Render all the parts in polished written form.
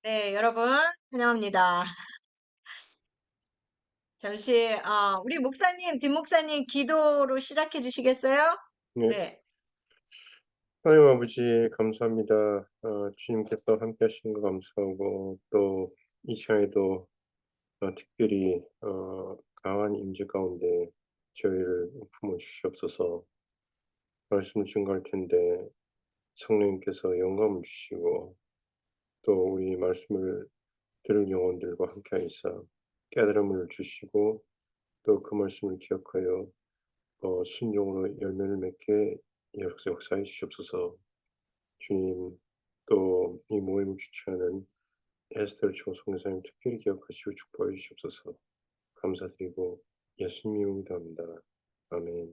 네, 여러분, 환영합니다. 잠시, 우리 목사님, 뒷 목사님 기도로 시작해 주시겠어요? 네, 네, 하나님 아버지 감사합니다. 주님께서 함께 하신 거 감사하고 또 이 시간에도 특별히 강한 임재 가운데 저희를 품어 주시옵소서. 말씀을 증거할 텐데 성령님께서 영감을 주시고 또 우리 말씀을 들을 영혼들과 함께 하시사 깨달음을 주시고 또 그 말씀을 기억하여 순종으로 열매를 맺게 역사해 주시옵소서. 주님, 또 이 모임을 주최하는 에스더 총성사님 특별히 기억하시고 축복해 주시옵소서. 감사드리고 예수님 이름으로 기도합니다. 아멘.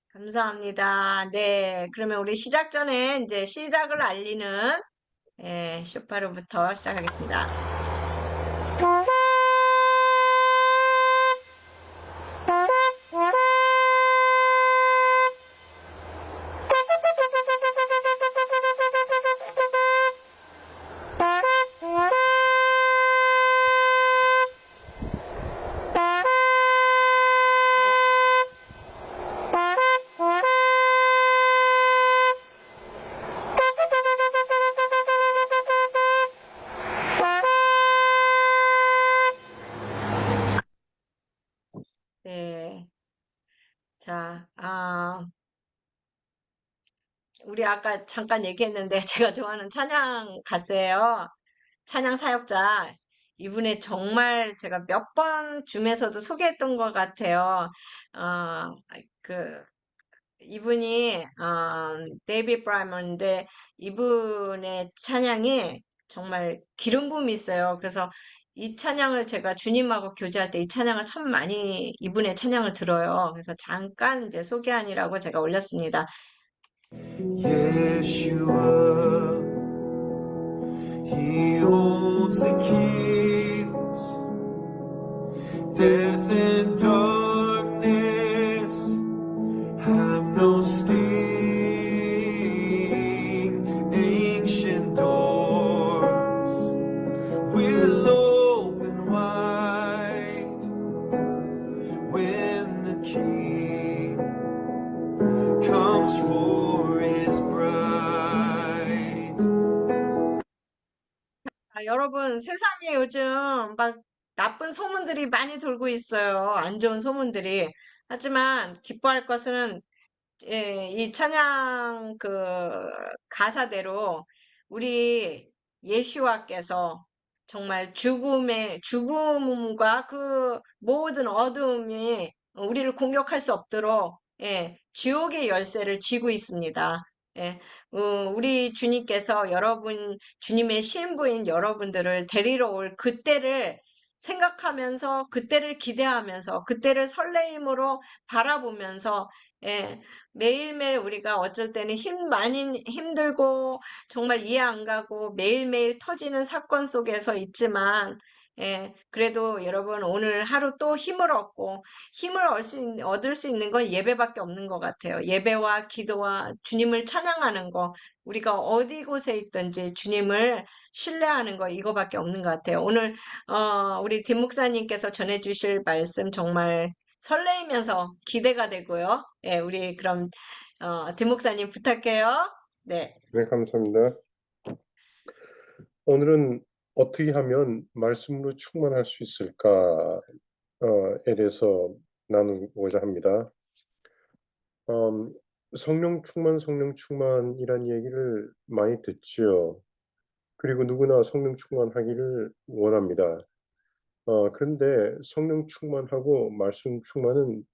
감사합니다. 네, 그러면 우리 시작 전에 이제 시작을 알리는 쇼파로부터 시작하겠습니다. 네, 자, 우리 아까 잠깐 얘기했는데 제가 좋아하는 찬양 가수예요. 찬양 사역자. 이분의 정말 제가 몇 번 줌에서도 소개했던 것 같아요. 어, 그, 이분이, 데이비 브라이먼인데, 이분의 찬양이 정말 기름 부음이 있어요. 그래서 이 찬양을 제가 주님하고 교제할 때 이 찬양을 참 많이 이분의 찬양을 들어요. 그래서 잠깐 이제 소개하니라고 제가 올렸습니다. Yeshua, He holds the keys. Death and darkness have no sting. Ancient doors will open wide when the King comes for His bride. 여러분, 세상에 요즘 막 나쁜 소문들이 많이 돌고 있어요. 안 좋은 소문들이. 하지만 기뻐할 것은 이 찬양 그 가사대로 우리 예수와께서 정말 죽음과 그 모든 어두움이 우리를 공격할 수 없도록 지옥의 열쇠를 쥐고 있습니다. 예, 우리 주님께서 주님의 신부인 여러분들을 데리러 올 그때를 생각하면서, 그때를 기대하면서, 그때를 설레임으로 바라보면서, 예, 매일매일 우리가 어쩔 때는 많이 힘들고 정말 이해 안 가고 매일매일 터지는 사건 속에서 있지만, 그래도 여러분 오늘 하루 또 힘을 얻고 힘을 얻을 수 있는 건 예배밖에 없는 것 같아요. 예배와 기도와 주님을 찬양하는 거, 우리가 어디 곳에 있든지 주님을 신뢰하는 거 이거밖에 없는 것 같아요. 오늘 우리 뒷 목사님께서 전해주실 말씀 정말 설레이면서 기대가 되고요. 예, 우리 그럼 뒷 목사님 부탁해요. 네. 네, 감사합니다. 오늘은 어떻게 하면 말씀으로 충만할 수 있을까에 대해서 나누고자 합니다. 성령 충만이란 얘기를 많이 듣지요. 그리고 누구나 성령 충만하기를 원합니다. 그런데 성령 충만하고 말씀 충만은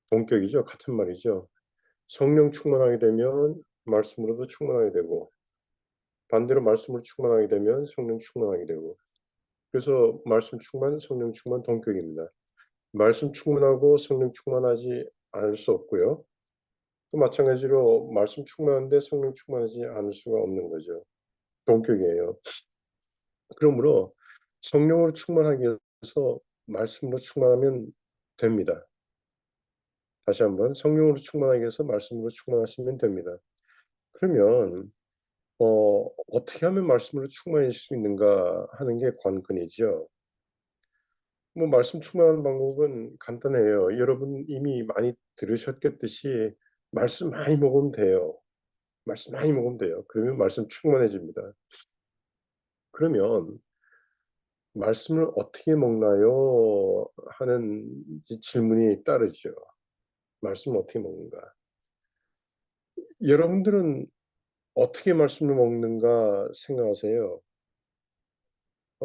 동격이죠. 같은 말이죠. 성령 충만하게 되면 말씀으로도 충만하게 되고 반대로 말씀으로 충만하게 되면 성령 충만하게 되고 그래서 말씀 충만, 성령 충만 동격입니다. 말씀 충만하고 성령 충만하지 않을 수 없고요. 또 마찬가지로 말씀 충만한데 성령 충만하지 않을 수가 없는 거죠. 동격이에요. 그러므로 성령으로 충만하기 위해서 말씀으로 충만하면 됩니다. 다시 한번 성령으로 충만하기 위해서 말씀으로 충만하시면 됩니다. 그러면 어떻게 하면 말씀으로 충만해질 수 있는가 하는 게 관건이죠. 뭐 말씀 충만하는 방법은 간단해요. 여러분 이미 많이 들으셨겠듯이 말씀 많이 먹으면 돼요. 말씀 많이 먹으면 돼요. 그러면 말씀 충만해집니다. 그러면 말씀을 어떻게 먹나요? 하는 질문이 따르죠. 말씀을 어떻게 먹는가? 여러분들은 어떻게 말씀을 먹는가 생각하세요?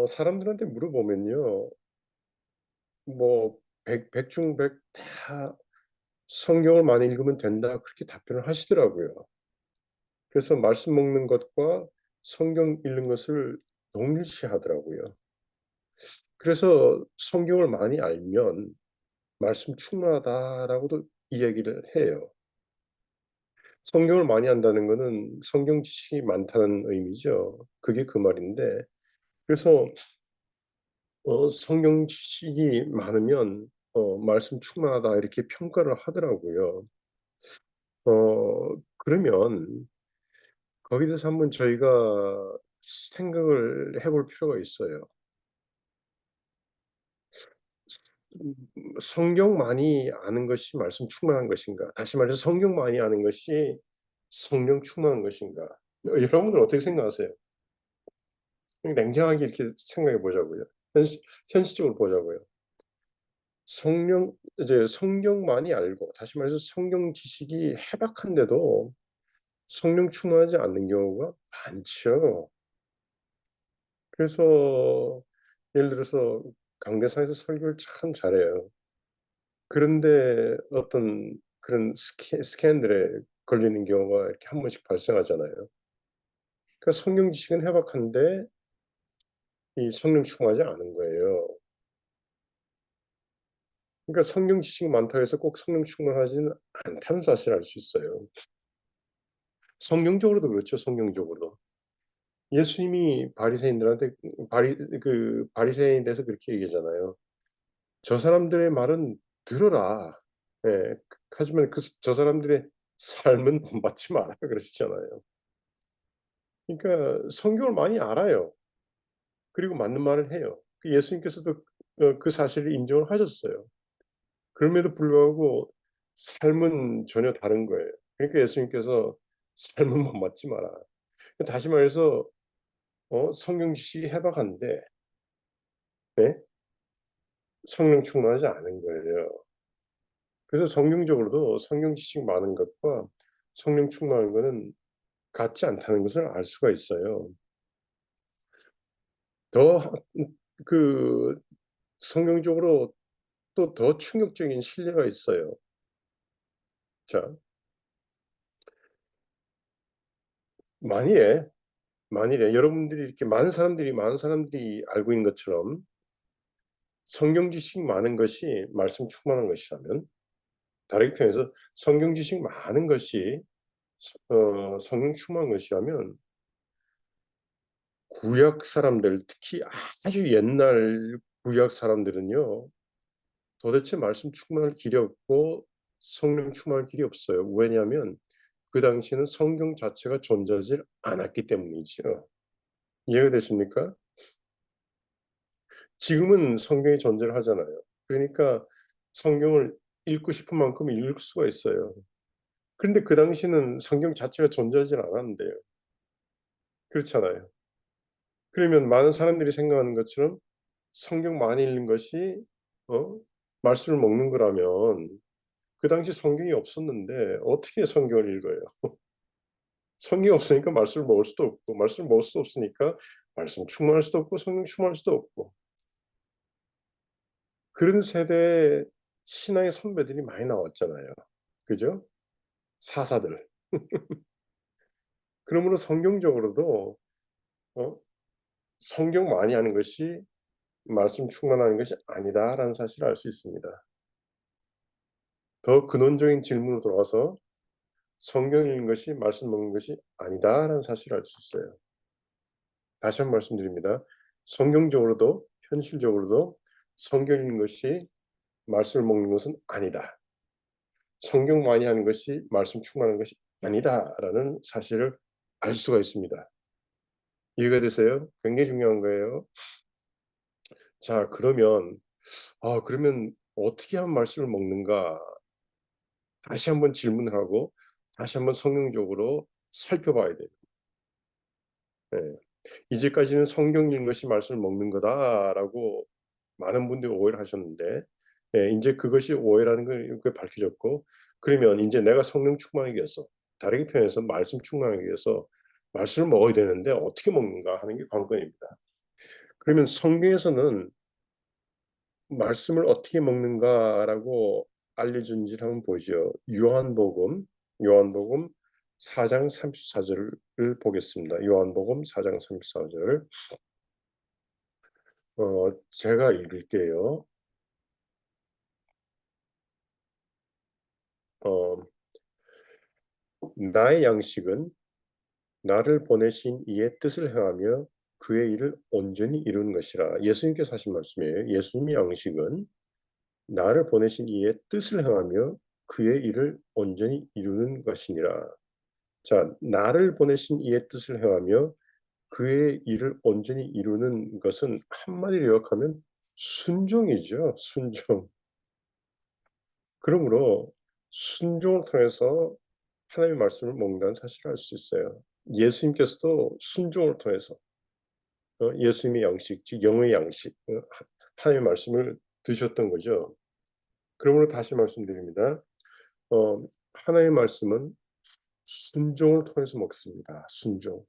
사람들한테 물어보면요. 뭐 백중백 다 성경을 많이 읽으면 된다 그렇게 답변을 하시더라고요. 그래서 말씀 먹는 것과 성경 읽는 것을 동일시하더라고요. 그래서 성경을 많이 알면 말씀 충분하다라고도 이야기를 해요. 성경을 많이 안다는 거는 성경 지식이 많다는 의미죠. 그게 그 말인데 그래서 성경 지식이 많으면 말씀 충분하다 이렇게 평가를 하더라고요. 그러면 거기에 대해서 한번 저희가 생각을 해볼 필요가 있어요. 음 성경 많이 아는 것이 말씀 충만한 것인가? 다시 말해서 성경 많이 아는 것이 성령 충만한 것인가? 여러분들은 어떻게 생각하세요? 그냥 냉정하게 이렇게 생각해 보자고요. 현실적으로 보자고요. 이제 성경 많이 알고 다시 말해서 성경 지식이 해박한데도 성령 충만하지 않는 경우가 많죠. 그래서 예를 들어서 강대상에서 설교를 참 잘해요. 그런데 어떤 그런 스캔들에 걸리는 경우가 이렇게 한 번씩 발생하잖아요. 그러니까 성경 지식은 해박한데 이 성령 충만하지 않은 거예요. 그러니까 성경 지식이 많다고 해서 꼭 성령 충만하지는 않다는 사실을 알 수 있어요. 성경적으로도 그렇죠, 성경적으로. 예수님이 바리새인들한테 바리새인에 대해서 그렇게 얘기하잖아요. "저 사람들의 말은 들어라. 예. 하지만 저 사람들의 삶은 본받지 마라." 그러시잖아요. 그러니까 성경을 많이 알아요. 그리고 맞는 말을 해요. 예수님께서도 그 사실을 인정을 하셨어요. 그럼에도 불구하고 삶은 전혀 다른 거예요. 그러니까 예수님께서 "삶은 본받지 마라." 다시 말해서 성경 지식이 해박한데 네? 성령 충만하지 않은 거예요. 그래서 성경적으로도 성경 지식 많은 것과 성령 충만한 거는 같지 않다는 것을 알 수가 있어요. 더 그 성경적으로 또 더 충격적인 실례가 있어요. 자, 만일에, 만일에 여러분들이 이렇게 많은 사람들이 알고 있는 것처럼 성경 지식이 많은 것이 말씀 충만한 것이라면 다르게 표현해서 성경 지식 많은 것이 성령 충만한 것이라면 구약 사람들 특히 아주 옛날 구약 사람들은요. 도대체 말씀 충만할 길이 없고 성령 충만할 길이 없어요. 왜냐하면 그 당시에는 성경 자체가 존재하지 않았기 때문이죠. 이해가 되십니까? 지금은 성경이 존재를 하잖아요. 그러니까 성경을 읽고 싶은 만큼 읽을 수가 있어요. 그런데 그 당시에는 성경 자체가 존재하지 않았는데요. 그렇잖아요. 그러면 많은 사람들이 생각하는 것처럼 성경 많이 읽는 것이 어 말씀을 먹는 거라면 그 당시 성경이 없었는데 어떻게 성경을 읽어요? 성경이 없으니까 말씀을 먹을 수도 없고 말씀을 먹을 수도 없으니까 말씀 충만할 수도 없고 성령 충만할 수도 없고 그런 세대의 신앙의 선배들이 많이 나왔잖아요. 그죠? 사사들. 그러므로 성경적으로도 어 성경 많이 하는 것이 말씀 충만하는 것이 아니다라는 사실을 알 수 있습니다. 더 근원적인 질문으로 돌아와서 성경 읽는 것이 말씀 먹는 것이 아니다라는 사실을 알 수 있어요. 다시 한번 말씀드립니다. 성경적으로도 현실적으로도 성경 읽는 것이 말씀을 먹는 것은 아니다. 성경 많이 하는 것이 말씀 충만한 것이 아니다라는 사실을 알 수가 있습니다. 이해가 되세요? 굉장히 중요한 거예요. 자, 그러면 어떻게 하면 말씀을 먹는가? 다시 한번 질문을 하고 다시 한번 성경적으로 살펴봐야 돼요. 예. 이제까지는 성경 읽는 것이 말씀을 먹는 거다라고 많은 분들이 오해를 하셨는데, 예, 이제 그것이 오해라는 걸 이렇게 밝혀졌고, 그러면 이제 내가 성령 충만하기 위해서, 다르게 표현해서 말씀 충만하기 위해서 말씀을 먹어야 되는데 어떻게 먹는가 하는 게 관건입니다. 그러면 성경에서는 말씀을 어떻게 먹는가라고 알려준지를 한번 보죠. 요한복음 4장 34절을 보겠습니다. 요한복음 4장 34절. 제가 읽을게요. 어, 나의 양식은 나를 보내신 이의 뜻을 행하며 그의 일을 온전히 이루는 것이라. 예수님께서 하신 말씀이에요. 예수님의 양식은 나를 보내신 이의 뜻을 행하며 그의 일을 온전히 이루는 것이니라. 자, 나를 보내신 이의 뜻을 행하며 그의 일을 온전히 이루는 것은 한마디로 요약하면 순종이죠. 순종. 그러므로 순종을 통해서 하나님의 말씀을 먹는다는 사실을 알 수 있어요. 예수님께서도 순종을 통해서 예수님의 양식, 즉 영의 양식, 하나님의 말씀을 드셨던 거죠. 그러므로 다시 말씀드립니다. 하나님의 말씀은 순종을 통해서 먹습니다. 순종.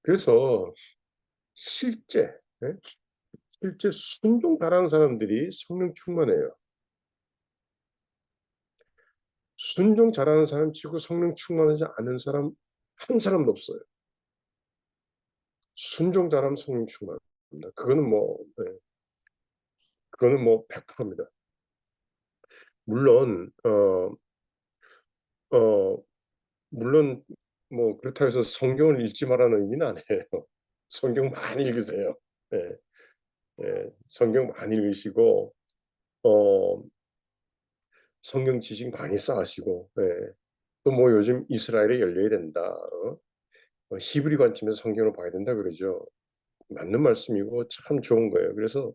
그래서 실제 예? 실제 순종 잘하는 사람들이 성령 충만해요. 순종 잘하는 사람 치고 성령 충만하지 않은 사람 한 사람도 없어요. 순종 잘하면 성령 충만합니다. 그거는 뭐 100%입니다. 물론 어, 물론 뭐 그렇다고 해서 성경을 읽지 말라는 의미는 아니에요. 성경 많이 읽으세요. 예, 성경 많이 읽으시고 어, 성경 지식 많이 쌓으시고 또 뭐 요즘 이스라엘에 열려야 된다. 히브리 관점에서 성경을 봐야 된다 그러죠. 맞는 말씀이고 참 좋은 거예요. 그래서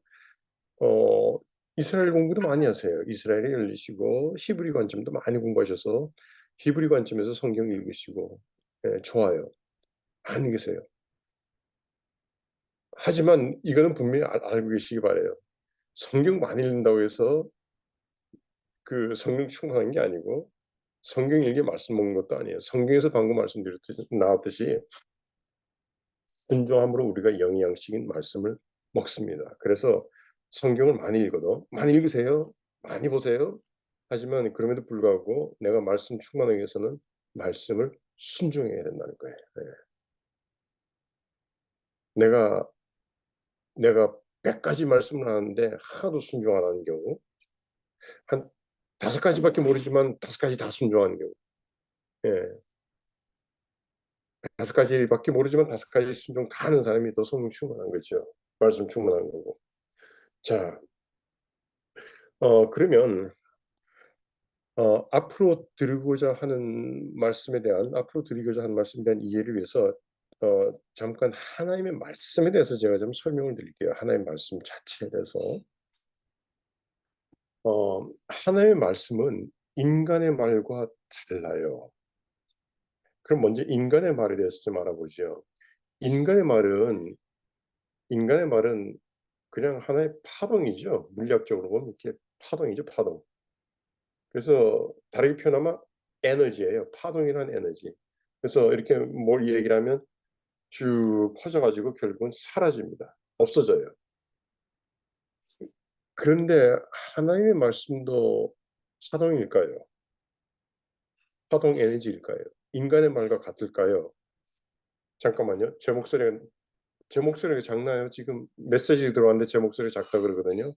어, 이스라엘 공부도 많이 하세요. 이스라엘에 열리시고 히브리 관점도 많이 공부하셔서 히브리 관점에서 성경 읽으시고 좋아요. 많이 계세요. 하지만 이거는 분명히 알고 계시기 바래요. 성경 많이 읽는다고 해서 그 성령 충만한 게 아니고 성경 읽기 말씀 먹는 것도 아니에요. 성경에서 방금 말씀드렸듯이 나왔듯이 순종함으로 우리가 영의 양식인 말씀을 먹습니다. 그래서 성경을 많이 읽어도 많이 읽으세요. 많이 보세요. 하지만 그럼에도 불구하고 내가 말씀 충만하기 위해서는 말씀을 순종해야 된다는 거예요. 내가 100가지 말씀을 하는데 하나도 순종 안 하는 경우, 한 5가지밖에 모르지만 5가지 다 순종하는 경우, 예, 5가지밖에 모르지만 5가지 순종 다 하는 사람이 더 성령 충만한 거죠. 말씀 충만한 거고. 자, 그러면 앞으로 드리고자 하는 말씀에 대한 이해를 위해서 잠깐 하나님의 말씀에 대해서 제가 좀 설명을 드릴게요. 하나님의 말씀 자체에 대해서. 하나님의 말씀은 인간의 말과 달라요. 그럼 먼저 인간의 말에 대해서 좀 알아보죠. 인간의 말은 인간의 말은 그냥 하나의 파동이죠. 물리학적으로 보면 이렇게 파동이죠, 파동. 그래서 다르게 표현하면 에너지예요. 파동이란 에너지. 그래서 이렇게 뭘 얘기를 하면 쭉 퍼져가지고 결국은 사라집니다. 없어져요. 그런데 하나님의 말씀도 파동일까요? 파동 에너지일까요? 인간의 말과 같을까요? 잠깐만요. 제 목소리가 작나요? 지금 메시지 들어왔는데 제 목소리 작다 그러거든요.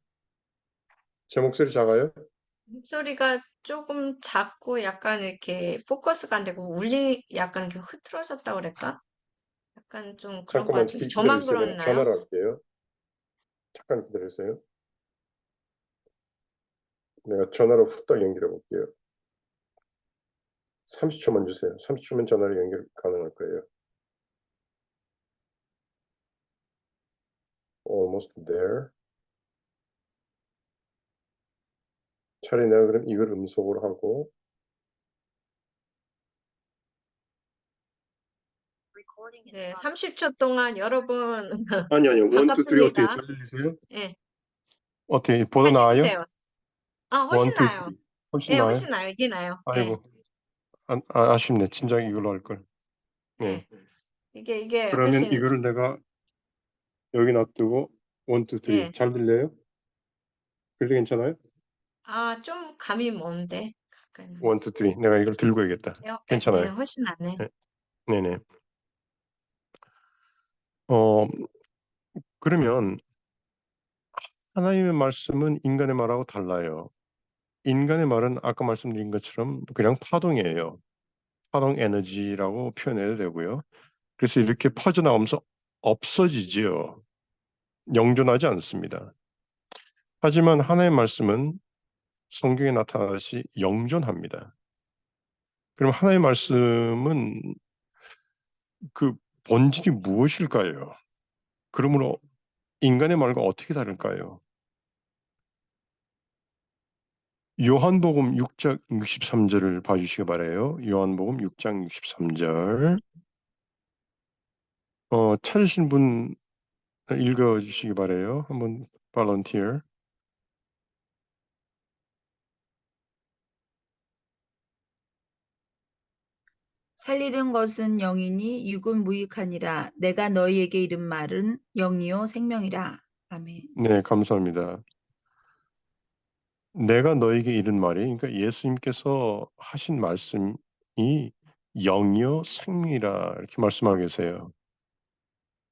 제 목소리 작아요? 목소리가 조금 작고 약간 이렇게 포커스가 안 되고 약간 이렇게 흐트러졌다 그럴까? 약간 좀 그런 것 잠깐만 같은데 저만 기다려주세요. 내가 그렇나요? 전화를 할게요. 잠깐 기다려주세요. 내가 전화로 후딱 연결해 볼게요. 30초만 주세요. 30초면 전화로 연결 가능할 거예요. almost there. 차라리 내가 그럼 이걸 음속으로 하고 네, 30초 동안 여러분 아니요. 1, 2, 3 어떻게 반갑습니다. 잘 들리세요? 예, 어떻게 보다 다시 나아요? 해보세요. 아, 1, 2, 훨씬 나아요. 3 훨씬 예, 나아요? 훨씬 나아요. 이게 나아요. 예, 아이고 아쉽네. 진작 이걸로 할 걸. 네. 예. 이게 그러면 훨씬, 이거를 내가 여기 놔두고 1, 2, 3 예. 잘 들려요? 들리 괜찮아요? 아, 좀 감이 먼데. 1, 2, 3 내가 이걸 들고 해야겠다. 예, 괜찮아요. 훨씬 낫네. 네. 네네. 어 그러면 하나님의 말씀은 인간의 말하고 달라요. 인간의 말은 아까 말씀드린 것처럼 그냥 파동이에요. 파동 에너지라고 표현해도 되고요. 그래서 이렇게 퍼져나가면서 없어지지요. 영존하지 않습니다. 하지만 하나님의 말씀은 성경에 나타나듯이 영존합니다. 그럼 하나님의 말씀은 그 본질이 무엇일까요? 그러므로 인간의 말과 어떻게 다를까요? 요한복음 6장 63절을 봐주시기 바라요. 요한복음 6장 63절. 찾으신 분 읽어주시기 바라요. 한번 volunteer. 살리는 것은 영이니 육은 무익하니라. 내가 너희에게 이른 말은 영이요 생명이라. 아멘. 네, 감사합니다. 내가 너에게 이른 말이, 그러니까 예수님께서 하신 말씀이 영이요 생명이라 이렇게 말씀하고 계세요.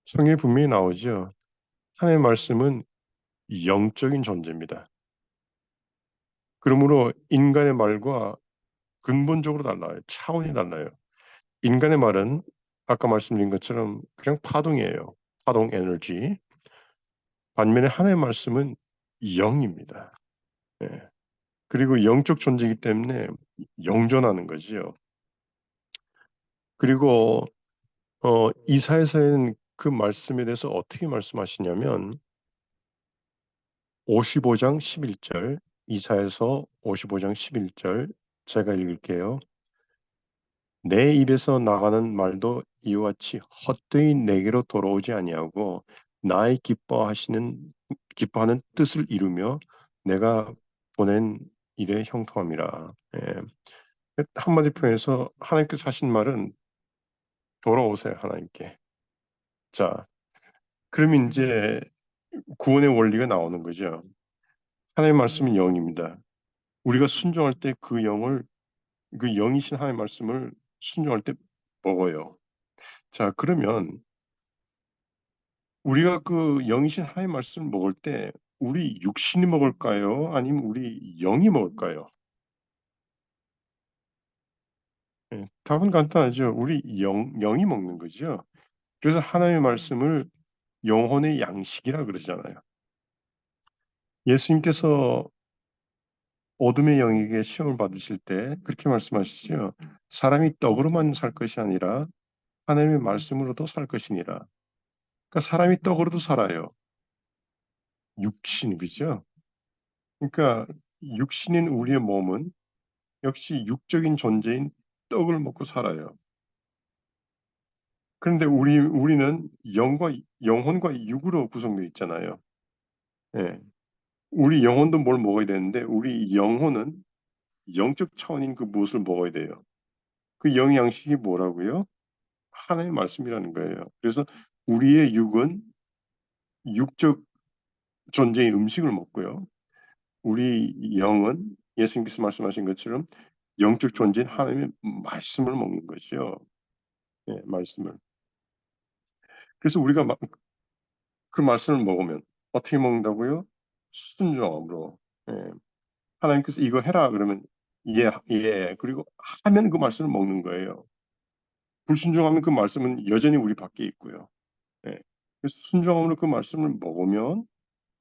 성경에 분명히 나오죠. 하나님의 말씀은 영적인 존재입니다. 그러므로 인간의 말과 근본적으로 달라요. 차원이 달라요. 인간의 말은 아까 말씀드린 것처럼 그냥 파동이에요. 파동 에너지. 반면에 하나님의 말씀은 영입니다. 예. 그리고 영적 존재이기 때문에 영존하는 거지요. 그리고 이사야서에는 그 말씀에 대해서 어떻게 말씀하시냐면 55장 11절 이사야서 55장 11절 제가 읽을게요. 내 입에서 나가는 말도 이와 같이 헛되이 내게로 돌아오지 아니하고 나의 기뻐하는 뜻을 이루며 내가 보낸 일에 형통함이라. 예. 한마디 표현해서 하나님께서 하신 말은 돌아오세요, 하나님께. 자, 그럼 이제 구원의 원리가 나오는 거죠. 하나님의 말씀은 영입니다. 우리가 순종할 때 그 영이신 하나님의 말씀을 순종할 때 먹어요. 자, 그러면 우리가 그 영이신 하나님의 말씀을 먹을 때 우리 육신이 먹을까요? 아니면 우리 영이 먹을까요? 예, 답은 간단하죠. 우리 영이 먹는 거죠. 그래서 하나님의 말씀을 영혼의 양식이라 그러잖아요. 예수님께서 어둠의 영에게 시험을 받으실 때 그렇게 말씀하시죠. 사람이 떡으로만 살 것이 아니라 하나님의 말씀으로도 살 것이니라. 그러니까 사람이 떡으로도 살아요. 육신이죠. 그러니까 육신인 우리의 몸은 역시 육적인 존재인 떡을 먹고 살아요. 그런데 우리는 영혼과 육으로 구성되어 있잖아요. 예. 우리 영혼도 뭘 먹어야 되는데 우리 영혼은 영적 차원인 그 무엇을 먹어야 돼요. 그 영의 양식이 뭐라고요? 하나님의 말씀이라는 거예요. 그래서 우리의 육은 육적 존재의 음식을 먹고요. 우리 영은 예수님께서 말씀하신 것처럼 영적 존재인 하나님의 말씀을 먹는 거죠. 예, 말씀을. 그래서 우리가 그 말씀을 먹으면 어떻게 먹는다고요? 순종함으로. 예. 하나님께서 이거 해라 그러면 예, 예. 그리고 하면 그 말씀을 먹는 거예요. 불순종하면 그 말씀은 여전히 우리 밖에 있고요. 예. 그래서 순종함으로 그 말씀을 먹으면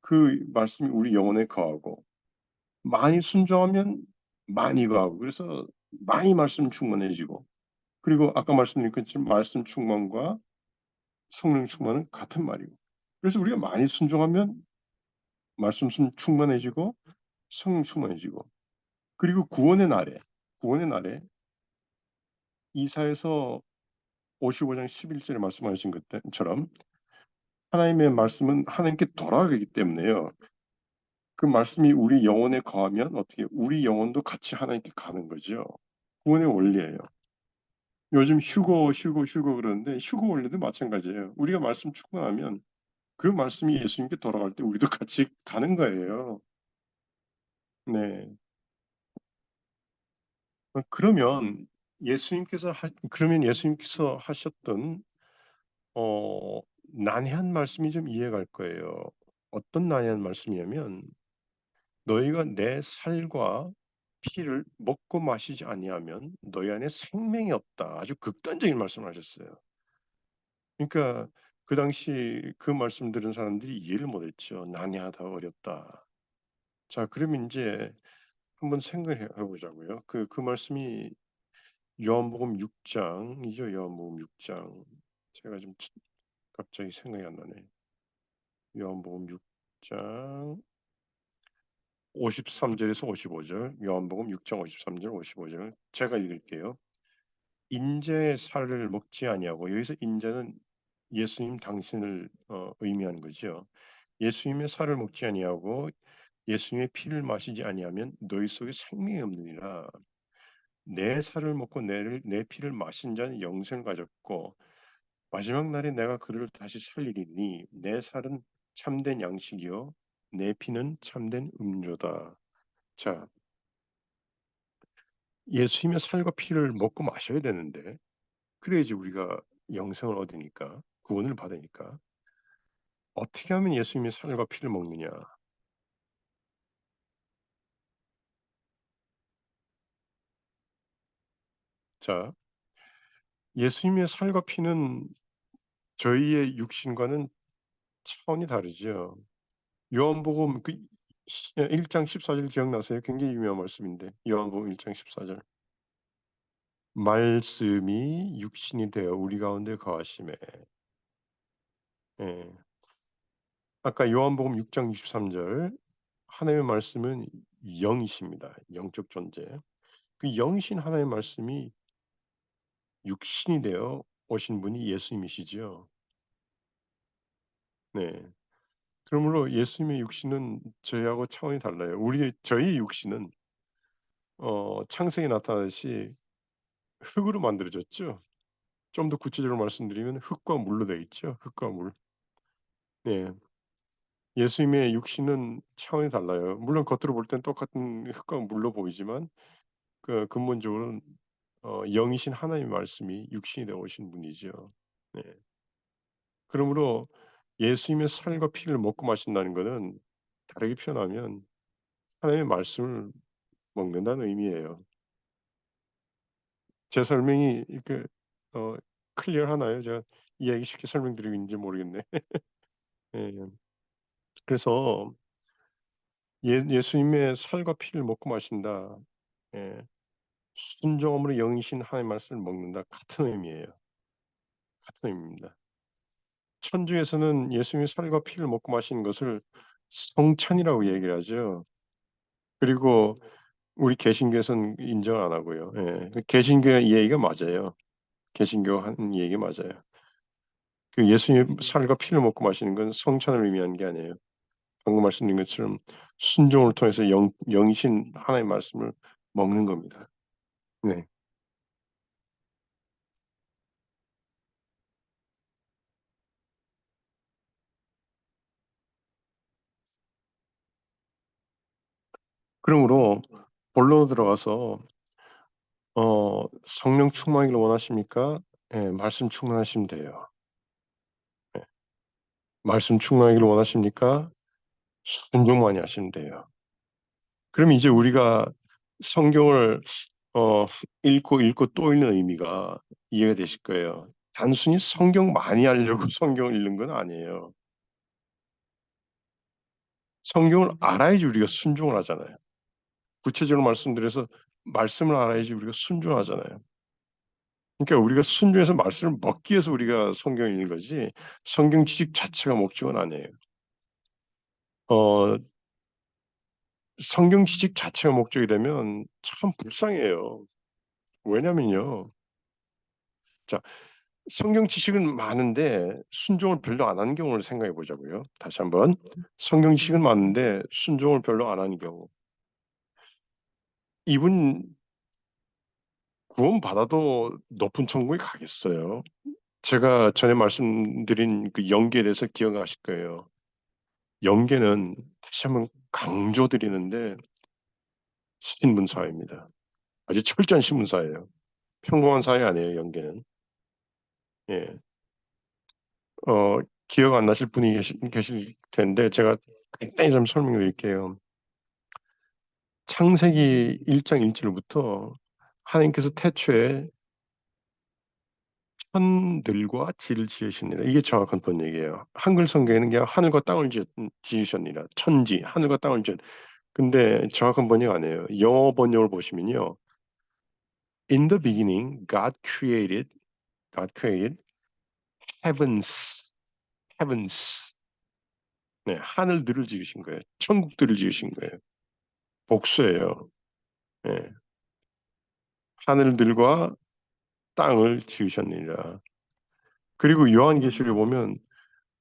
그 말씀이 우리 영혼에 거하고 많이 순종하면 많이 거하고 그래서 많이 말씀 충만해지고 그리고 아까 말씀드린 것처럼 말씀 충만과 성령 충만은 같은 말이고 그래서 우리가 많이 순종하면 말씀 충만해지고 성령 충만해지고 그리고 구원의 날에 이사에서 55장 11절에 말씀하신 것처럼 하나님의 말씀은 하나님께 돌아가기 때문에요. 그 말씀이 우리 영혼에 거하면 어떻게 우리 영혼도 같이 하나님께 가는 거죠. 구원의 원리예요. 요즘 휴고 그러는데 휴고 원리도 마찬가지예요. 우리가 말씀 충만하면 그 말씀이 예수님께 돌아갈 때 우리도 같이 가는 거예요. 네. 그러면 예수님께서 하셨던 어, 난해한 말씀이 좀 이해가 갈 거예요. 어떤 난해한 말씀이냐면 너희가 내 살과 피를 먹고 마시지 아니하면 너희 안에 생명이 없다. 아주 극단적인 말씀을 하셨어요. 그러니까 그 당시 그 말씀 들은 사람들이 이해를 못했죠. 난해하다, 어렵다. 자, 그러면 이제 한번 생각해 보자고요. 그 말씀이 요한복음 6장이죠. 요한복음 6장. 제가 좀 갑자기 생각이 안 나네. 요한복음 6장 53절에서 55절. 요한복음 6장 53절, 55절. 제가 읽을게요. 인자의 살을 먹지 아니하고 여기서 인자는 예수님 당신을 의미하는 거죠. 예수님의 살을 먹지 아니하고 예수님의 피를 마시지 아니하면 너희 속에 생명이 없느니라. 내 살을 먹고 내 피를 마신 자는 영생을 가졌고 마지막 날에 내가 그를 다시 살리리니 내 살은 참된 양식이요 내 피는 참된 음료다. 자, 예수님의 살과 피를 먹고 마셔야 되는데 그래야지 우리가 영생을 얻으니까 구원을 받으니까 어떻게 하면 예수님의 살과 피를 먹느냐? 자, 예수님의 살과 피는 저희의 육신과는 차원이 다르죠. 요한복음 1장 14절 기억나세요? 굉장히 유명한 말씀인데 요한복음 1장 14절 말씀이 육신이 되어 우리 가운데 거하심에 예. 아까 요한복음 6장 23절 하나님의 말씀은 영이십니다. 영적 존재. 그 영이신 하나님의 말씀이 육신이 되어 오신 분이 예수님이시죠. 네. 그러므로 예수님의 육신은 저희하고 차원이 달라요. 저희 육신은 창세기에 나타나듯이 흙으로 만들어졌죠. 좀 더 구체적으로 말씀드리면 흙과 물로 되어 있죠. 흙과 물. 네. 예수님의 육신은 차원이 달라요. 물론 겉으로 볼 땐 똑같은 흙과 물로 보이지만 그 근본적으로는 영이신 하나님의 말씀이 육신이 되어 오신 분이죠. 네. 그러므로 예수님의 살과 피를 먹고 마신다는 것은 다르게 표현하면 하나님의 말씀을 먹는다는 의미예요. 제 설명이 이렇게 어, 클리어하나요? 제가 이야기 쉽게 설명드리고 있는지 모르겠네. 예. 그래서 예수님의 살과 피를 먹고 마신다. 예. 순종함으로 영이신 하나님의 말씀을 먹는다. 같은 의미예요. 같은 의미입니다. 천주에서는 예수님의 살과 피를 먹고 마시는 것을 성찬이라고 얘기를 하죠. 그리고 우리 개신교에서는 인정 안 하고요. 예. 개신교의 이야기가 맞아요. 개신교 하는 얘기 맞아요. 그 예수님의 살과 피를 먹고 마시는 건 성찬을 의미하는 게 아니에요. 방금 말씀드린 것처럼 순종을 통해서 영이신 하나님의 말씀을 먹는 겁니다. 네. 그러므로 본론으로 들어가서 성령 충만하기를 원하십니까? 예, 말씀 충만하시면 돼요. 예, 말씀 충만하기를 원하십니까? 순종 많이 하시면 돼요. 그럼 이제 우리가 성경을 어, 읽고 또 읽는 의미가 이해가 되실 거예요. 단순히 성경 많이 하려고 성경을 읽는 건 아니에요. 성경을 알아야지 우리가 순종을 하잖아요. 구체적으로 말씀드려서 말씀을 알아야지 우리가 순종하잖아요. 그러니까 우리가 순종해서 말씀을 먹기 위해서 우리가 성경을 읽는 거지 성경 지식 자체가 목적은 아니에요. 어, 성경 지식 자체가 목적이 되면 참 불쌍해요. 왜냐면요. 자, 성경 지식은 많은데 순종을 별로 안 하는 경우를 생각해 보자고요. 다시 한번. 성경 지식은 많은데 순종을 별로 안 하는 경우. 이분 구원 받아도 높은 천국에 가겠어요. 제가 전에 말씀드린 그 영계에 대해서 기억하실 거예요. 영계는 다시 한번 강조드리는데 신분사회입니다. 아주 철저한 신분사회예요. 평범한 사회 아니에요, 영계는. 예. 어, 기억 안 나실 분이 계실 텐데 제가 간단히 좀 설명해 드릴게요. 창세기 1장 1절부터 하나님께서 태초에 천들과 지를 지으십니다. 이게 정확한 번역이에요. 한글 성경에는 그냥 하늘과 땅을 지으셨니라. 천지, 하늘과 땅을 지은. 근데 정확한 번역 아니에요. 영어 번역을 보시면요. In the beginning, God created heavens, heavens. 네, 하늘들을 지으신 거예요. 천국들을 지으신 거예요. 복수예요. 네, 하늘들과 땅을 지으셨느니라. 그리고 요한계시를 보면